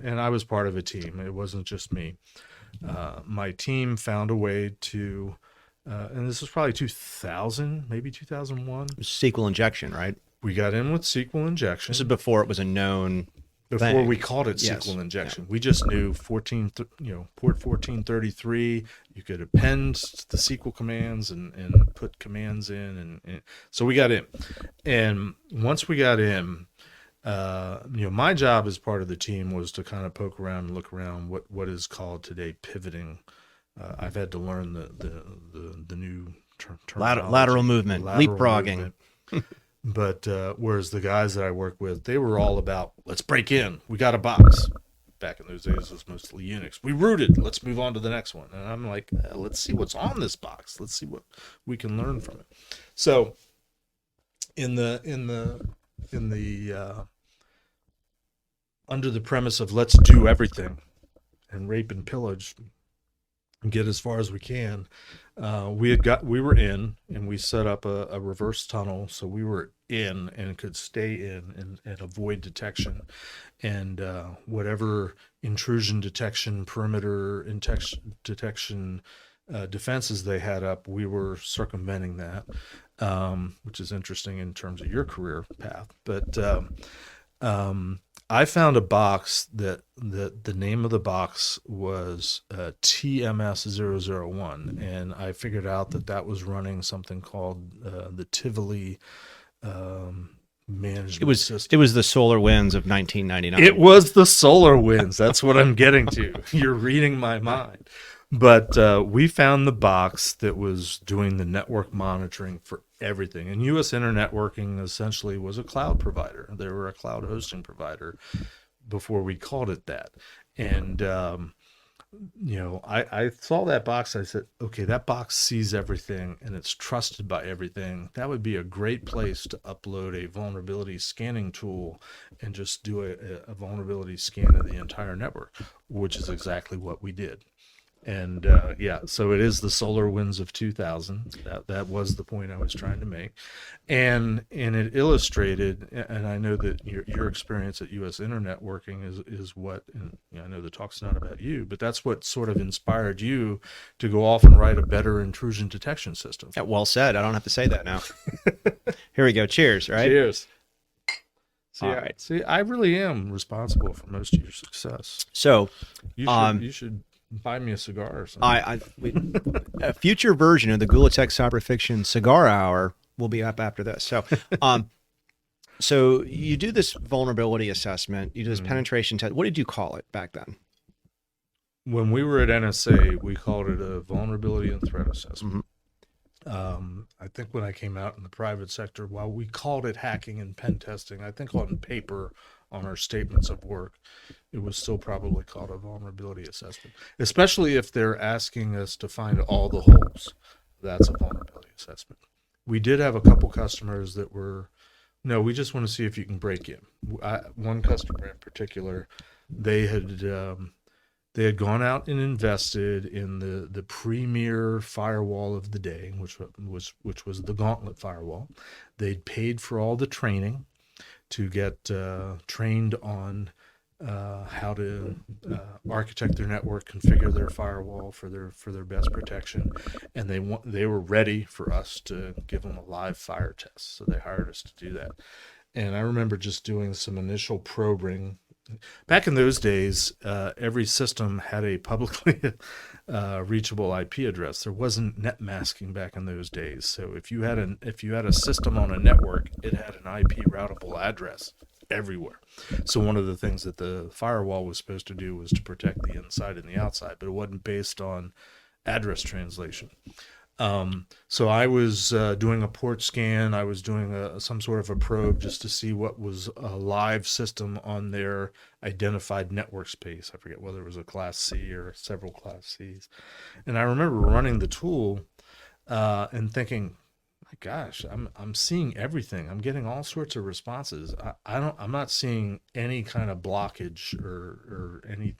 and I was part of a team. It wasn't just me. My team found a way to, and this was probably 2000, maybe 2001.
SQL injection, right?
We got in with SQL injection.
This is before it was a known
Before
thing.
we called it
Yes.
SQL injection. We just knew port 1433. You could append the SQL commands and put commands in, and so we got in. And once we got in, my job as part of the team was to kind of poke around and look around what is called today pivoting. I've had to learn the new term.
lateral movement, leapfrogging.
But whereas the guys that I work with, they were all about, let's break in. We got a box. Back in those days, it was mostly Unix. We rooted. Let's move on to the next one. And I'm like, let's see what's on this box. Let's see what we can learn from it. So, under the premise of let's do everything and rape and pillage and get as far as we can, we were in, and we set up a reverse tunnel, so we were in and could stay in and avoid detection, and whatever intrusion detection, perimeter detection defenses they had up, we were circumventing that, which is interesting in terms of your career path. But I found a box that the name of the box was TMS001, and I figured out that was running something called the Tivoli management system.
It was the solar winds of 1999.
It was the solar winds. That's what I'm getting to. You're reading my mind. But we found the box that was doing the network monitoring for everything. And U.S. Internetworking essentially was a cloud provider. They were a cloud hosting provider before we called it that. And, I saw that box. I said, okay, that box sees everything and it's trusted by everything. That would be a great place to upload a vulnerability scanning tool and just do a vulnerability scan of the entire network, which is exactly what we did. And so it is the solar winds of 2000. That was the point I was trying to make, and it illustrated. And I know that your experience at U.S. Internetworking is what. And I know the talk's not about you, but that's what sort of inspired you to go off and write a better intrusion detection system.
Yeah, well said. I don't have to say that now. Here we go. Cheers. Right.
Cheers.
All right.
See, I really am responsible for most of your success.
So
You should buy me a cigar or something.
a future version of the Gula Tech Cyber Fiction Cigar Hour will be up after this. So, so you do this vulnerability assessment, you do this penetration test. What did you call it back then?
When we were at NSA, we called it a vulnerability and threat assessment. I think when I came out in the private sector, while we called it hacking and pen testing, I think on paper, on our statements of work, it was still probably called a vulnerability assessment, especially if they're asking us to find all the holes. That's a vulnerability assessment. We did have a couple customers that were, no, we just want to see if you can break in. One customer in particular, they had gone out and invested in the premier firewall of the day, which was the Gauntlet firewall. They'd paid for all the training to get trained on how to architect their network, configure their firewall for their best protection, and they were ready for us to give them a live fire test. So they hired us to do that. And I remember just doing some initial probing. Back in those days, every system had a publicly reachable IP address. There wasn't net masking back in those days. So if you had a system on a network, it had an IP routable address everywhere. So one of the things that the firewall was supposed to do was to protect the inside and the outside, but it wasn't based on address translation. So I was doing a port scan. I was doing some sort of a probe just to see what was a live system on their identified network space. I forget whether it was a Class C or several Class Cs. And I remember running the tool and thinking, my gosh, I'm seeing everything. I'm getting all sorts of responses. I'm not seeing any kind of blockage or any.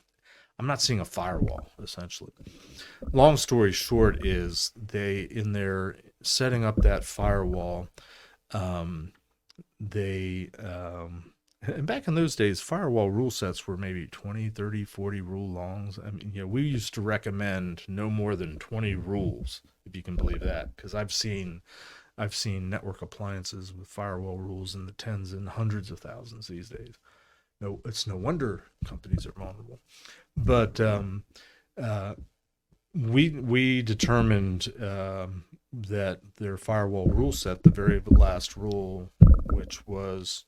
I'm not seeing a firewall, essentially. Long story short is in their setting up that firewall, and back in those days, firewall rule sets were maybe 20, 30, 40 rule longs. I mean, we used to recommend no more than 20 rules, if you can believe that, because I've seen network appliances with firewall rules in the tens and hundreds of thousands these days. No, it's no wonder companies are vulnerable. But we determined that their firewall rule set, the very last rule, which was,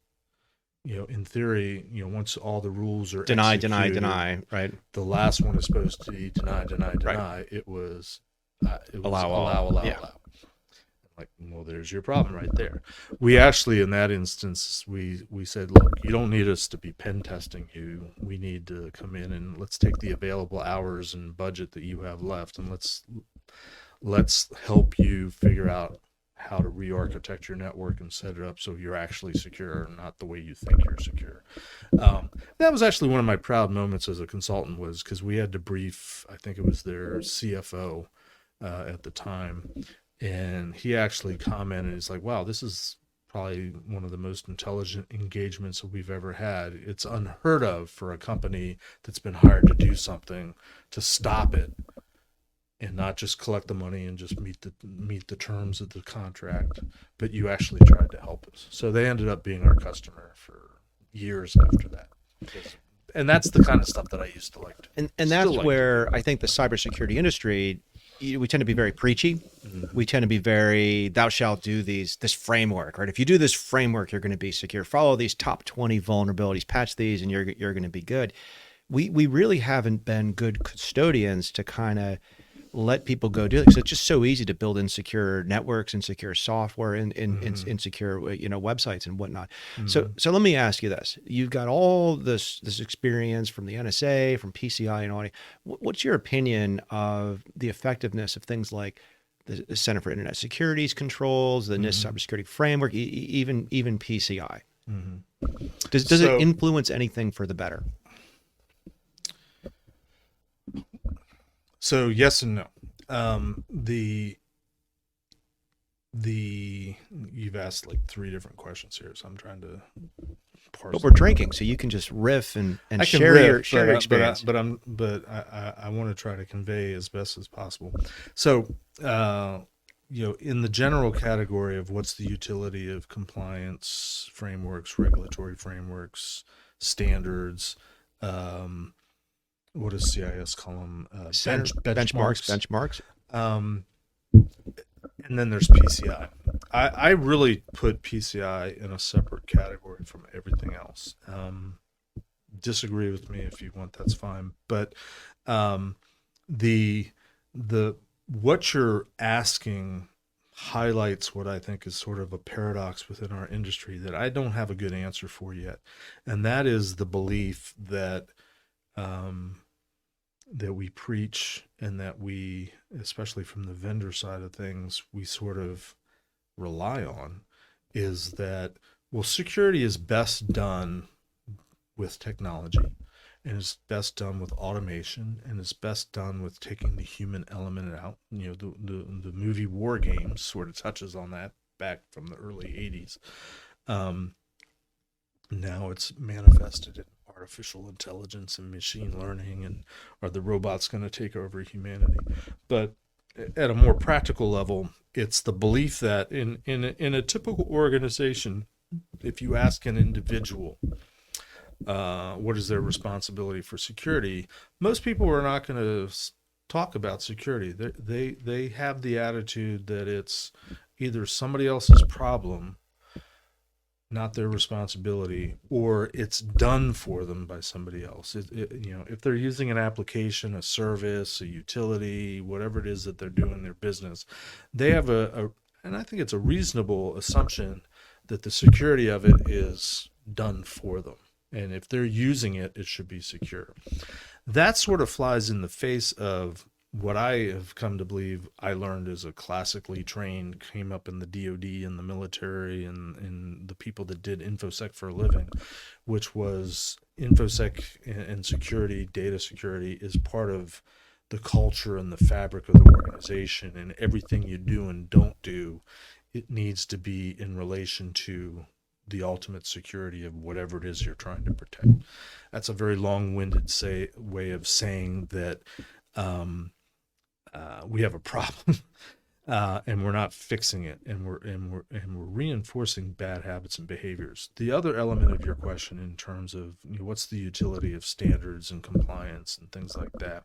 in theory, once all the rules are
Deny,
executed,
right?
the last one is supposed to be deny.
Right.
It was
Allow. Yeah.
allow. Like, well, there's your problem right there. We actually, in that instance, we said, look, you don't need us to be pen testing you. We need to come in and let's take the available hours and budget that you have left, and let's help you figure out how to re-architect your network and set it up so you're actually secure, not the way you think you're secure. That was actually one of my proud moments as a consultant, was because we had to brief, I think it was their CFO at the time. And he actually commented, he's like, wow, this is probably one of the most intelligent engagements that we've ever had. It's unheard of for a company that's been hired to do something to stop it and not just collect the money and just meet the terms of the contract, but you actually tried to help us. So they ended up being our customer for years after that. And that's the kind of stuff that I used to like to.
And that's where I think the cybersecurity industry, we tend to be very preachy. Mm-hmm. We tend to be very, thou shalt do this framework, right? If you do this framework, you're going to be secure. Follow these top 20 vulnerabilities, patch these, and you're going to be good. We really haven't been good custodians to kind of let people go do it, because it's just so easy to build insecure networks, insecure software, insecure websites and whatnot. Mm-hmm. So let me ask you this: you've got all this experience from the NSA, from PCI, and all. What's your opinion of the effectiveness of things like the Center for Internet Security's controls, the NIST cybersecurity framework, even PCI? Mm-hmm. Does it influence anything for the better?
So yes and no. You've asked like 3 different questions here, so I'm trying to parse.
But we're drinking, so you can just riff and share your experience.
But I want to try to convey as best as possible. So in the general category of what's the utility of compliance frameworks, regulatory frameworks, standards. What does CIS call them?
Benchmarks.
And then there's PCI. I really put PCI in a separate category from everything else. Disagree with me if you want, that's fine. But the what you're asking highlights what I think is sort of a paradox within our industry that I don't have a good answer for yet, and that is the belief that that we preach, and that we, especially from the vendor side of things, we sort of rely on, is that, well, security is best done with technology, and is best done with automation, and is best done with taking the human element out. The movie War Games sort of touches on that back from the early 80s. Now it's manifested in artificial intelligence and machine learning, and are the robots going to take over humanity? But at a more practical level, it's the belief that in a typical organization, if you ask an individual what is their responsibility for security, most people are not going to talk about security. They have the attitude that it's either somebody else's problem, not their responsibility, or it's done for them by somebody else. If they're using an application, a service, a utility, whatever it is that they're doing in their business, they have and I think it's a reasonable assumption that the security of it is done for them. And if they're using it, it should be secure. That sort of flies in the face of what I have come to believe I learned as a classically trained, came up in the DoD and the military and the people that did InfoSec for a living, which was InfoSec and security, data security is part of the culture and the fabric of the organization, and everything you do and don't do, it needs to be in relation to the ultimate security of whatever it is you're trying to protect. That's a very long-winded way of saying that we have a problem and we're not fixing it, and we're reinforcing bad habits and behaviors. The other element of your question in terms of what's the utility of standards and compliance and things like that,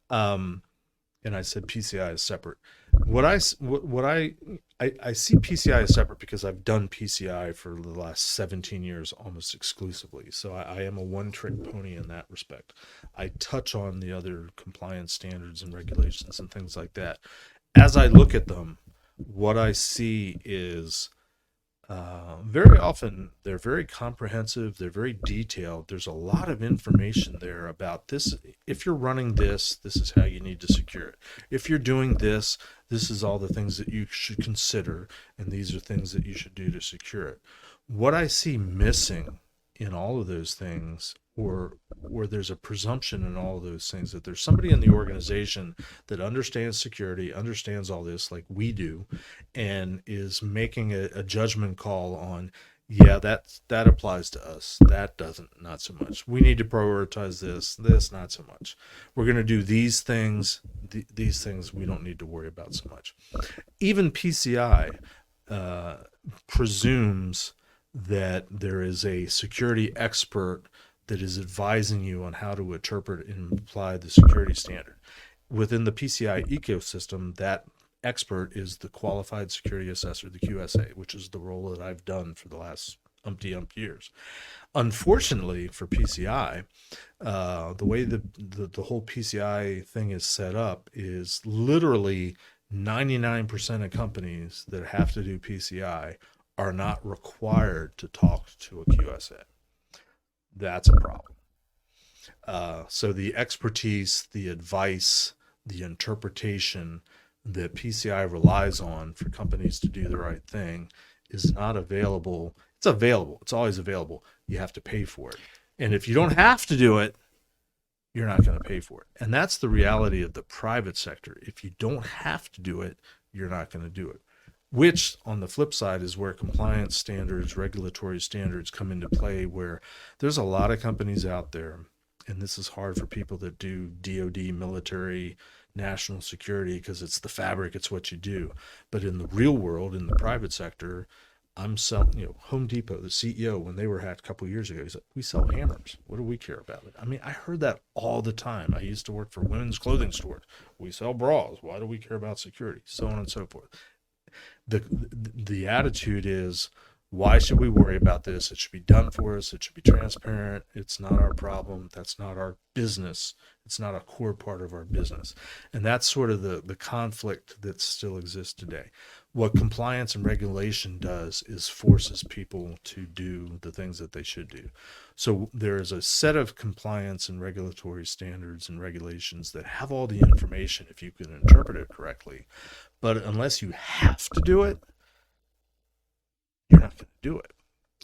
and I said PCI is separate. I see PCI as separate because I've done PCI for the last 17 years almost exclusively. So I am a one-trick pony in that respect. I touch on the other compliance standards and regulations and things like that. As I look at them, what I see is very often they're very comprehensive, they're very detailed. There's a lot of information there about this. If you're running this is how you need to secure it. If you're doing this is all the things that you should consider, and these are things that you should do to secure it. What I see missing in all of those things, or there's a presumption in all of those things, that there's somebody in the organization that understands security, understands all this like we do, and is making a judgment call on, yeah, that applies to us, that doesn't, not so much. We need to prioritize this not so much. We're going to do these things, these things we don't need to worry about so much. Even PCI presumes that there is a security expert that is advising you on how to interpret and apply the security standard. Within the PCI ecosystem, that expert is the qualified security assessor, the QSA, which is the role that I've done for the last umpty years. Unfortunately for PCI, the way the whole PCI thing is set up is literally 99% of companies that have to do PCI are not required to talk to a QSA. That's a problem. So the expertise, the advice, the interpretation that PCI relies on for companies to do the right thing is not available. It's available. It's always available. You have to pay for it. And if you don't have to do it, you're not going to pay for it. And that's the reality of the private sector. If you don't have to do it, you're not going to do it. Which, on the flip side, is where compliance standards, regulatory standards come into play, where there's a lot of companies out there, and this is hard for people that do DoD, military, national security, because it's the fabric, it's what you do. But in the real world, in the private sector, I'm selling, Home Depot, the CEO, when they were hacked a couple of years ago, he's like, we sell hammers. What do we care about it? I mean, I heard that all the time. I used to work for women's clothing stores. We sell bras. Why do we care about security? So on and so forth. The attitude is, why should we worry about this? It should be done for us. It should be transparent. It's not our problem. That's not our business. It's not a core part of our business. And that's sort of the conflict that still exists today. What compliance and regulation does is forces people to do the things that they should do. So there is a set of compliance and regulatory standards and regulations that have all the information if you can interpret it correctly. But unless you have to do it, you're not going to do it.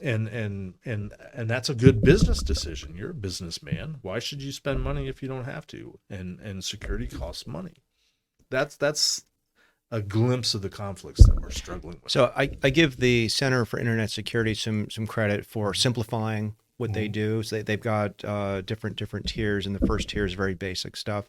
And that's a good business decision. You're a businessman. Why should you spend money if you don't have to? And security costs money. That's a glimpse of the conflicts that we're struggling with.
So I give the Center for Internet Security some credit for simplifying what they do. So they've got different tiers, and the first tier is very basic stuff.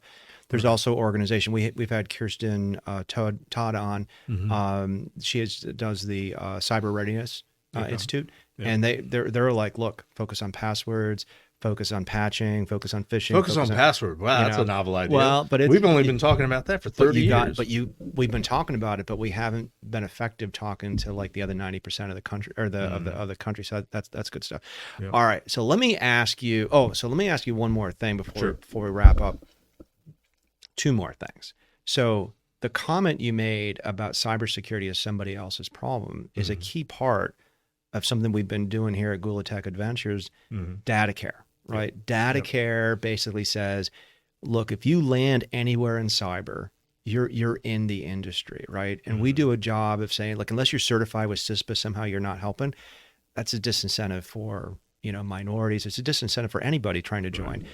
There's also organization. We've had Kirsten Todd on.
Mm-hmm.
She does the Cyber Readiness Institute, and they're like, look, focus on passwords,
focus on patching, focus on phishing,
Focus on password. Wow,
you
that's
know,
a novel idea.
well, but
we've only been talking about that for 30 years.
We've been talking about it, but we haven't been effective talking to like the other 90% of the country or of the country. So that's good stuff.
Yep.
All right. So let me ask you, one more thing
Sure.
before we wrap up. Two more things. So the comment you made about cybersecurity as somebody else's problem is a key part of something we've been doing here at Gula Tech Adventures, data care, right?
Yep.
Data care basically says, look, if you land anywhere in cyber, you're in the industry, right? And we do a job of saying, look, unless you're certified with CISPA, somehow you're not helping. That's a disincentive for, minorities. It's a disincentive for anybody trying to join. Right.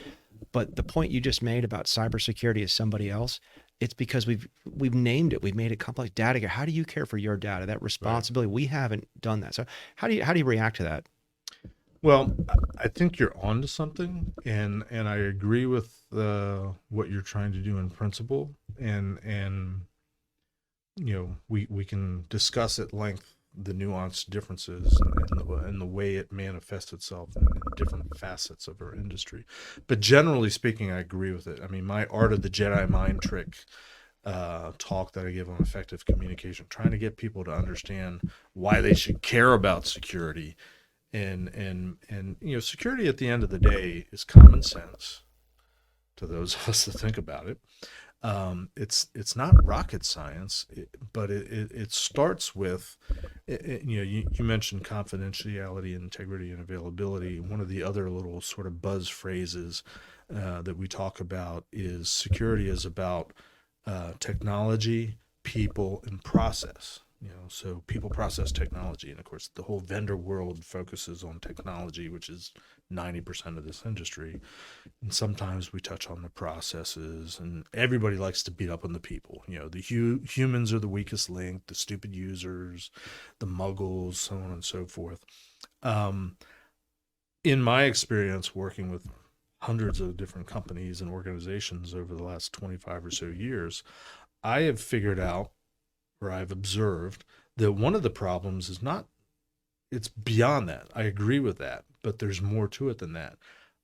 But the point you just made about cybersecurity as somebody else, it's because we've named it. We've made it complex. Data care. How do you care for your data? That responsibility. Right. We haven't done that. So how do you react to that?
Well, I think you're onto something, and I agree with what you're trying to do in principle, and we can discuss at length the nuanced differences and the way it manifests itself in different facets of our industry. But generally speaking, I agree with it. I mean, my Art of the Jedi Mind Trick talk that I give on effective communication, trying to get people to understand why they should care about security. And security at the end of the day is common sense to those of us that think about it. It's not rocket science, but it starts with, you mentioned confidentiality, integrity, and availability. One of the other little sort of buzz phrases that we talk about is security is about technology, people, and process. So people, process, technology. And of course, the whole vendor world focuses on technology, which is 90% of this industry. And sometimes we touch on the processes, and everybody likes to beat up on the people. The humans are the weakest link, the stupid users, the muggles, so on and so forth. In my experience working with hundreds of different companies and organizations over the last 25 or so years, I have figured out, or I've observed, that one of the problems is it's beyond that. I agree with that, but there's more to it than that.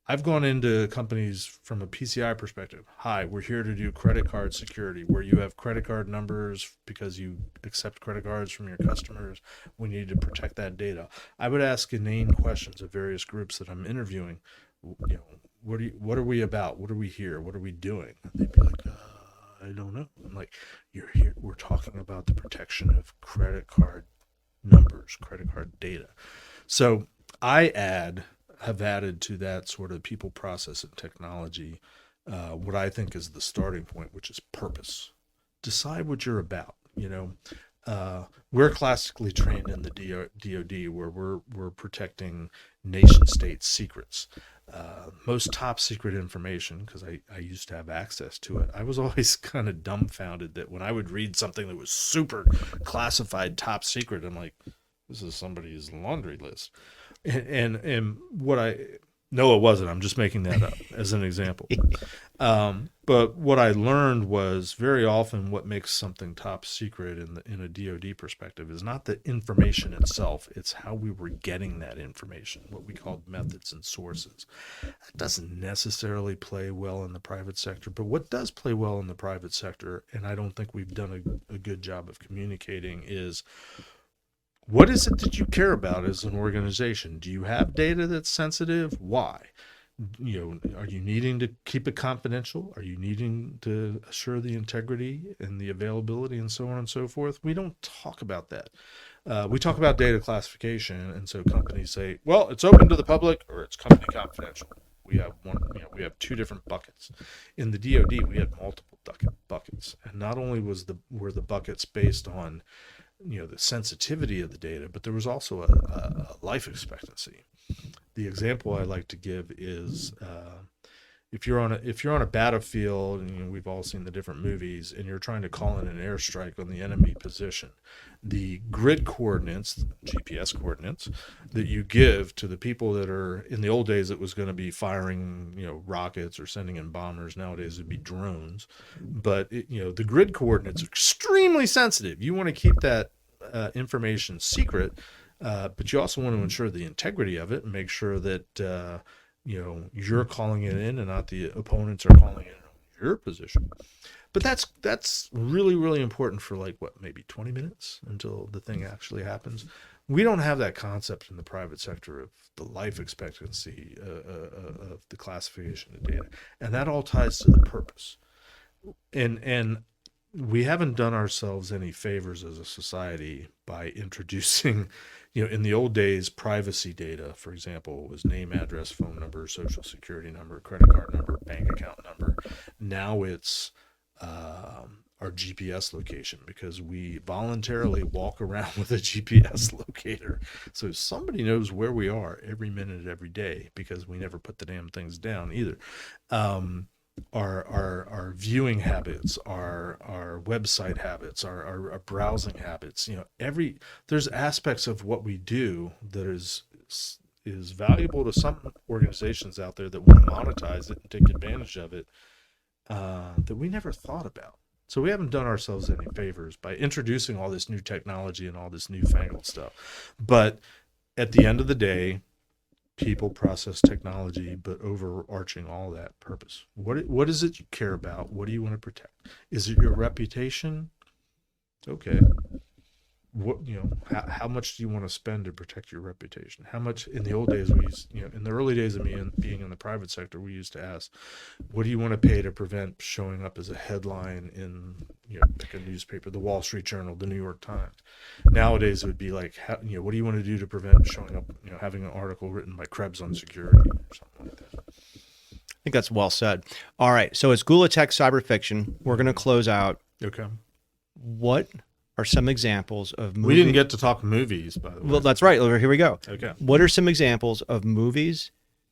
I've gone into companies from a PCI perspective. Hi, we're here to do credit card security, where you have credit card numbers because you accept credit cards from your customers. We need to protect that data. I would ask inane questions of various groups that I'm interviewing. What are we about? What are we here? What are we doing? And they'd be like, I don't know. I'm like, you're here. We're talking about the protection of credit card numbers, credit card data. So I have added to that sort of people, process, and technology what I think is the starting point, which is purpose. Decide what you're about. We're classically trained in the DoD, where we're protecting nation state secrets. Most top secret information, because I used to have access to it. I was always kind of dumbfounded that when I would read something that was super classified top secret, I'm like, this is somebody's laundry list. And what no, it wasn't. I'm just making that up as an example. But what I learned was very often what makes something top secret in a DoD perspective is not the information itself. It's how we were getting that information, what we called methods and sources. That doesn't necessarily play well in the private sector, but what does play well in the private sector, and I don't think we've done a good job of communicating, is what is it that you care about as an organization? Do you have data that's sensitive? Why? Are you needing to keep it confidential? Are you needing to assure the integrity and the availability and so on and so forth? We don't talk about that. We talk about data classification, and so companies say, well, it's open to the public or it's company confidential. We have we have two different buckets. In the DoD, we had multiple buckets, and not only were the buckets based on the sensitivity of the data, but there was also a life expectancy. The example I like to give is if you're on a battlefield, and we've all seen the different movies, and you're trying to call in an airstrike on the enemy position, the grid coordinates, GPS coordinates that you give to the people that are, in the old days it was going to be firing rockets or sending in bombers. Nowadays it'd be drones, but the grid coordinates are extremely sensitive. You want to keep that information secret, but you also want to ensure the integrity of it and make sure that you're calling it in and not the opponents are calling it in your position. But that's really, really important for like maybe 20 minutes until the thing actually happens. We don't have that concept in the private sector of the life expectancy of the classification of data, and that all ties to the purpose. And we haven't done ourselves any favors as a society by introducing, in the old days, privacy data, for example, was name, address, phone number, social security number, credit card number, bank account number. Now it's our GPS location, because we voluntarily walk around with a GPS locator. So somebody knows where we are every minute, every day, because we never put the damn things down either. Our viewing habits, our website habits, our browsing habits, there's aspects of what we do that is valuable to some organizations out there that want to monetize it and take advantage of it, that we never thought about. So we haven't done ourselves any favors by introducing all this new technology and all this newfangled stuff. But at the end of the day, people, process, technology, but overarching all that, purpose. What is it you care about? What do you want to protect? Is it your reputation? Okay. How much do you want to spend to protect your reputation? How much? In the old days, in the early days of me being in the private sector, we used to ask, what do you want to pay to prevent showing up as a headline in, pick a newspaper, the Wall Street Journal, the New York Times. Nowadays, it would be like, what do you want to do to prevent showing up, having an article written by Krebs on security or something like that.
I think that's well said. All right. So it's Gula Tech Cyber Fiction. We're going to close out.
Okay.
What are some examples of movies?
We didn't get to talk movies, by the way.
Well, that's right. Here we go.
Okay.
What are some examples of movies,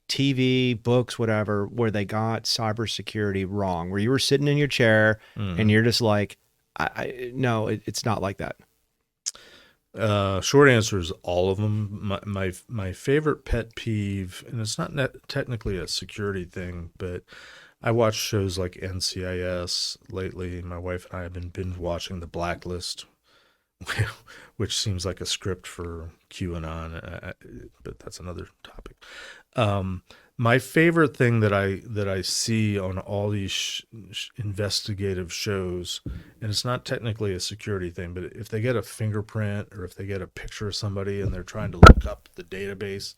TV, books, whatever, where they got cybersecurity wrong, where you were sitting in your chair and you're just like, no, it's not like that?
Short answer is all of them. My favorite pet peeve, and it's not technically a security thing, but I watch shows like NCIS lately. My wife and I have been binge watching The Blacklist, which seems like a script for QAnon, but that's another topic. My favorite thing that I see on all these investigative shows, and it's not technically a security thing, but if they get a fingerprint or if they get a picture of somebody and they're trying to look up the database,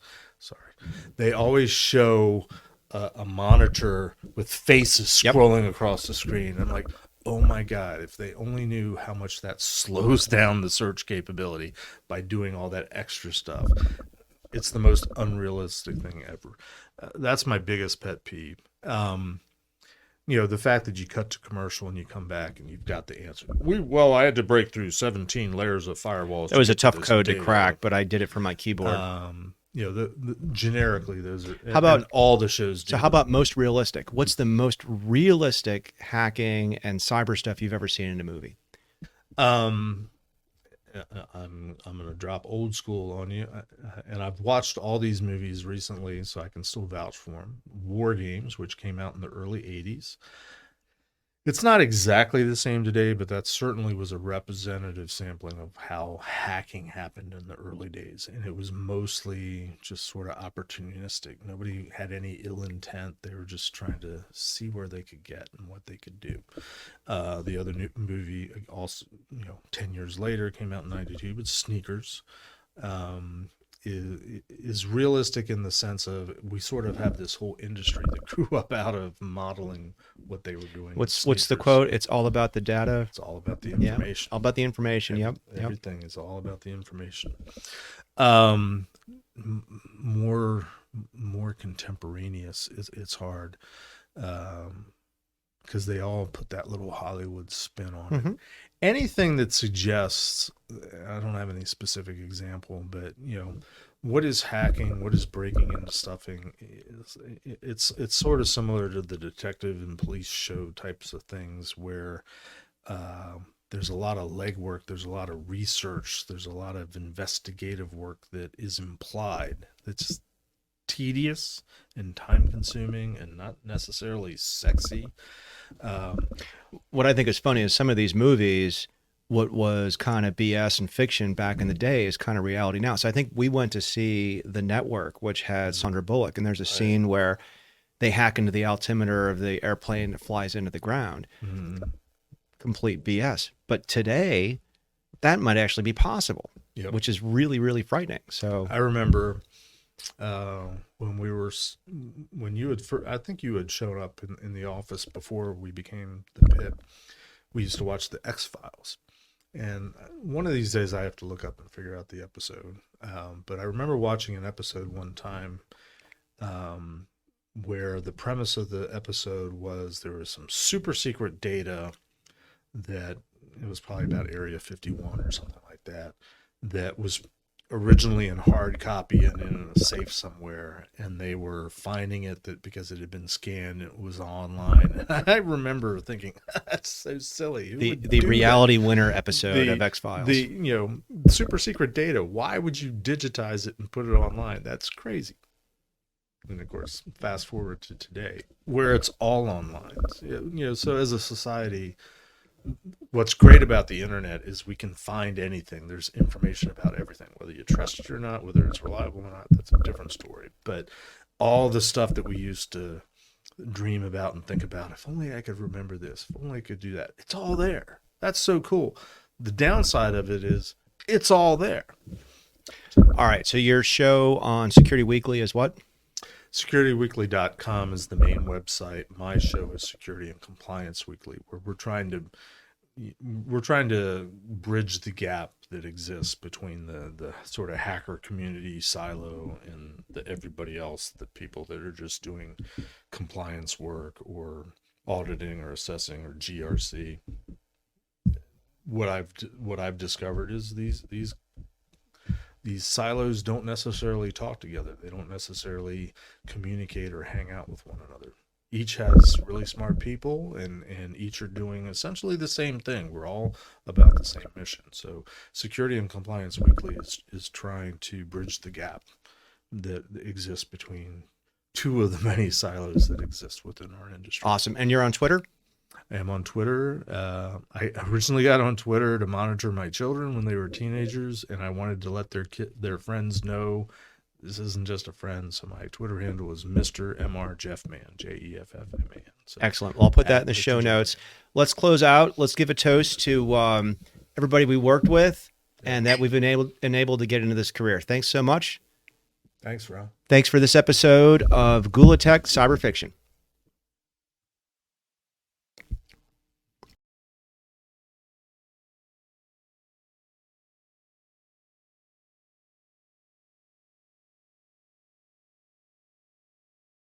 they always show a monitor with faces scrolling across the screen. I'm like, oh my God, if they only knew how much that slows down the search capability by doing all that extra stuff. It's the most unrealistic thing ever. That's my biggest pet peeve. The fact that you cut to commercial and you come back and you've got the answer. I had to break through 17 layers of firewalls.
It was a tough code to crack, but I did it from my keyboard.
Generically, those are
how about
all the shows do.
So how about most realistic? What's the most realistic hacking and cyber stuff you've ever seen in a movie?
I'm going to drop old school on you, and I've watched all these movies recently, so I can still vouch for them. War Games, which came out in the early 80s. It's not exactly the same today, but that certainly was a representative sampling of how hacking happened in the early days. And it was mostly just sort of opportunistic. Nobody had any ill intent. They were just trying to see where they could get and what they could do. The other new movie, also, 10 years later, came out in 92, but Sneakers. Is realistic in the sense of we sort of have this whole industry that grew up out of modeling what they were doing.
What's the quote? It's all about the data.
It's all about the information.
All about the information.
Everything is all about the information. More contemporaneous. It's hard because they all put that little Hollywood spin on it. Anything that suggests, I don't have any specific example, but what is hacking, what is breaking into stuffing, it's sort of similar to the detective and police show types of things where there's a lot of legwork, there's a lot of research, there's a lot of investigative work that is implied. That's tedious and time consuming and not necessarily sexy.
What I think is funny is some of these movies
what was kind of BS and fiction back in the day is kind of reality now. So I think we went to see The Network, which had Sandra Bullock, and there's a scene where they hack into the altimeter of the airplane that flies into the ground. Complete BS. But today, that might actually be possible, which is really, really frightening. So
I remember when you had, I think you had shown up in the office before we became the Pit. We used to watch the X-Files. And one of these days I have to look up and figure out the episode. But I remember watching an episode one time where the premise of the episode was there was some super secret data that it was probably about Area 51 or something like that, that was originally in hard copy and in a safe somewhere, and they were finding it that because it had been scanned, it was online. I remember thinking, that's so silly.
the reality winner episode of X-Files.
The super secret data. Why would you digitize it and put it online? That's crazy. And of course, fast forward to today, where it's all online. So as a society, what's great about the internet is we can find anything. There's information about everything, whether you trust it or not, whether it's reliable or not, that's a different story. But all the stuff that we used to dream about and think about, if only I could remember this, if only I could do that, it's all there. That's so cool. The downside of it is it's all there.
All right. So your show on Security Weekly is what?
SecurityWeekly.com is the main website. My show is Security and Compliance Weekly, where we're trying to bridge the gap that exists between the sort of hacker community silo and everybody else, the people that are just doing compliance work or auditing or assessing or GRC. What I've discovered is these silos don't necessarily talk together. They don't necessarily communicate or hang out with one another. Each has really smart people, and each are doing essentially the same thing. We're all about the same mission. So Security and Compliance Weekly is trying to bridge the gap that exists between two of the many silos that exist within our industry.
Awesome. And you're on Twitter?
I am on Twitter. I originally got on Twitter to monitor my children when they were teenagers, and I wanted to let their friends know this isn't just a friend. So my Twitter handle is Mr. Mr. Jeffman, Jeffman. So
excellent. Well, I'll put that in the show notes. Let's close out. Let's give a toast to everybody we worked with and that we've been able to get into this career. Thanks so much.
Thanks, Ron.
Thanks for this episode of Gula Tech Cyber Fiction.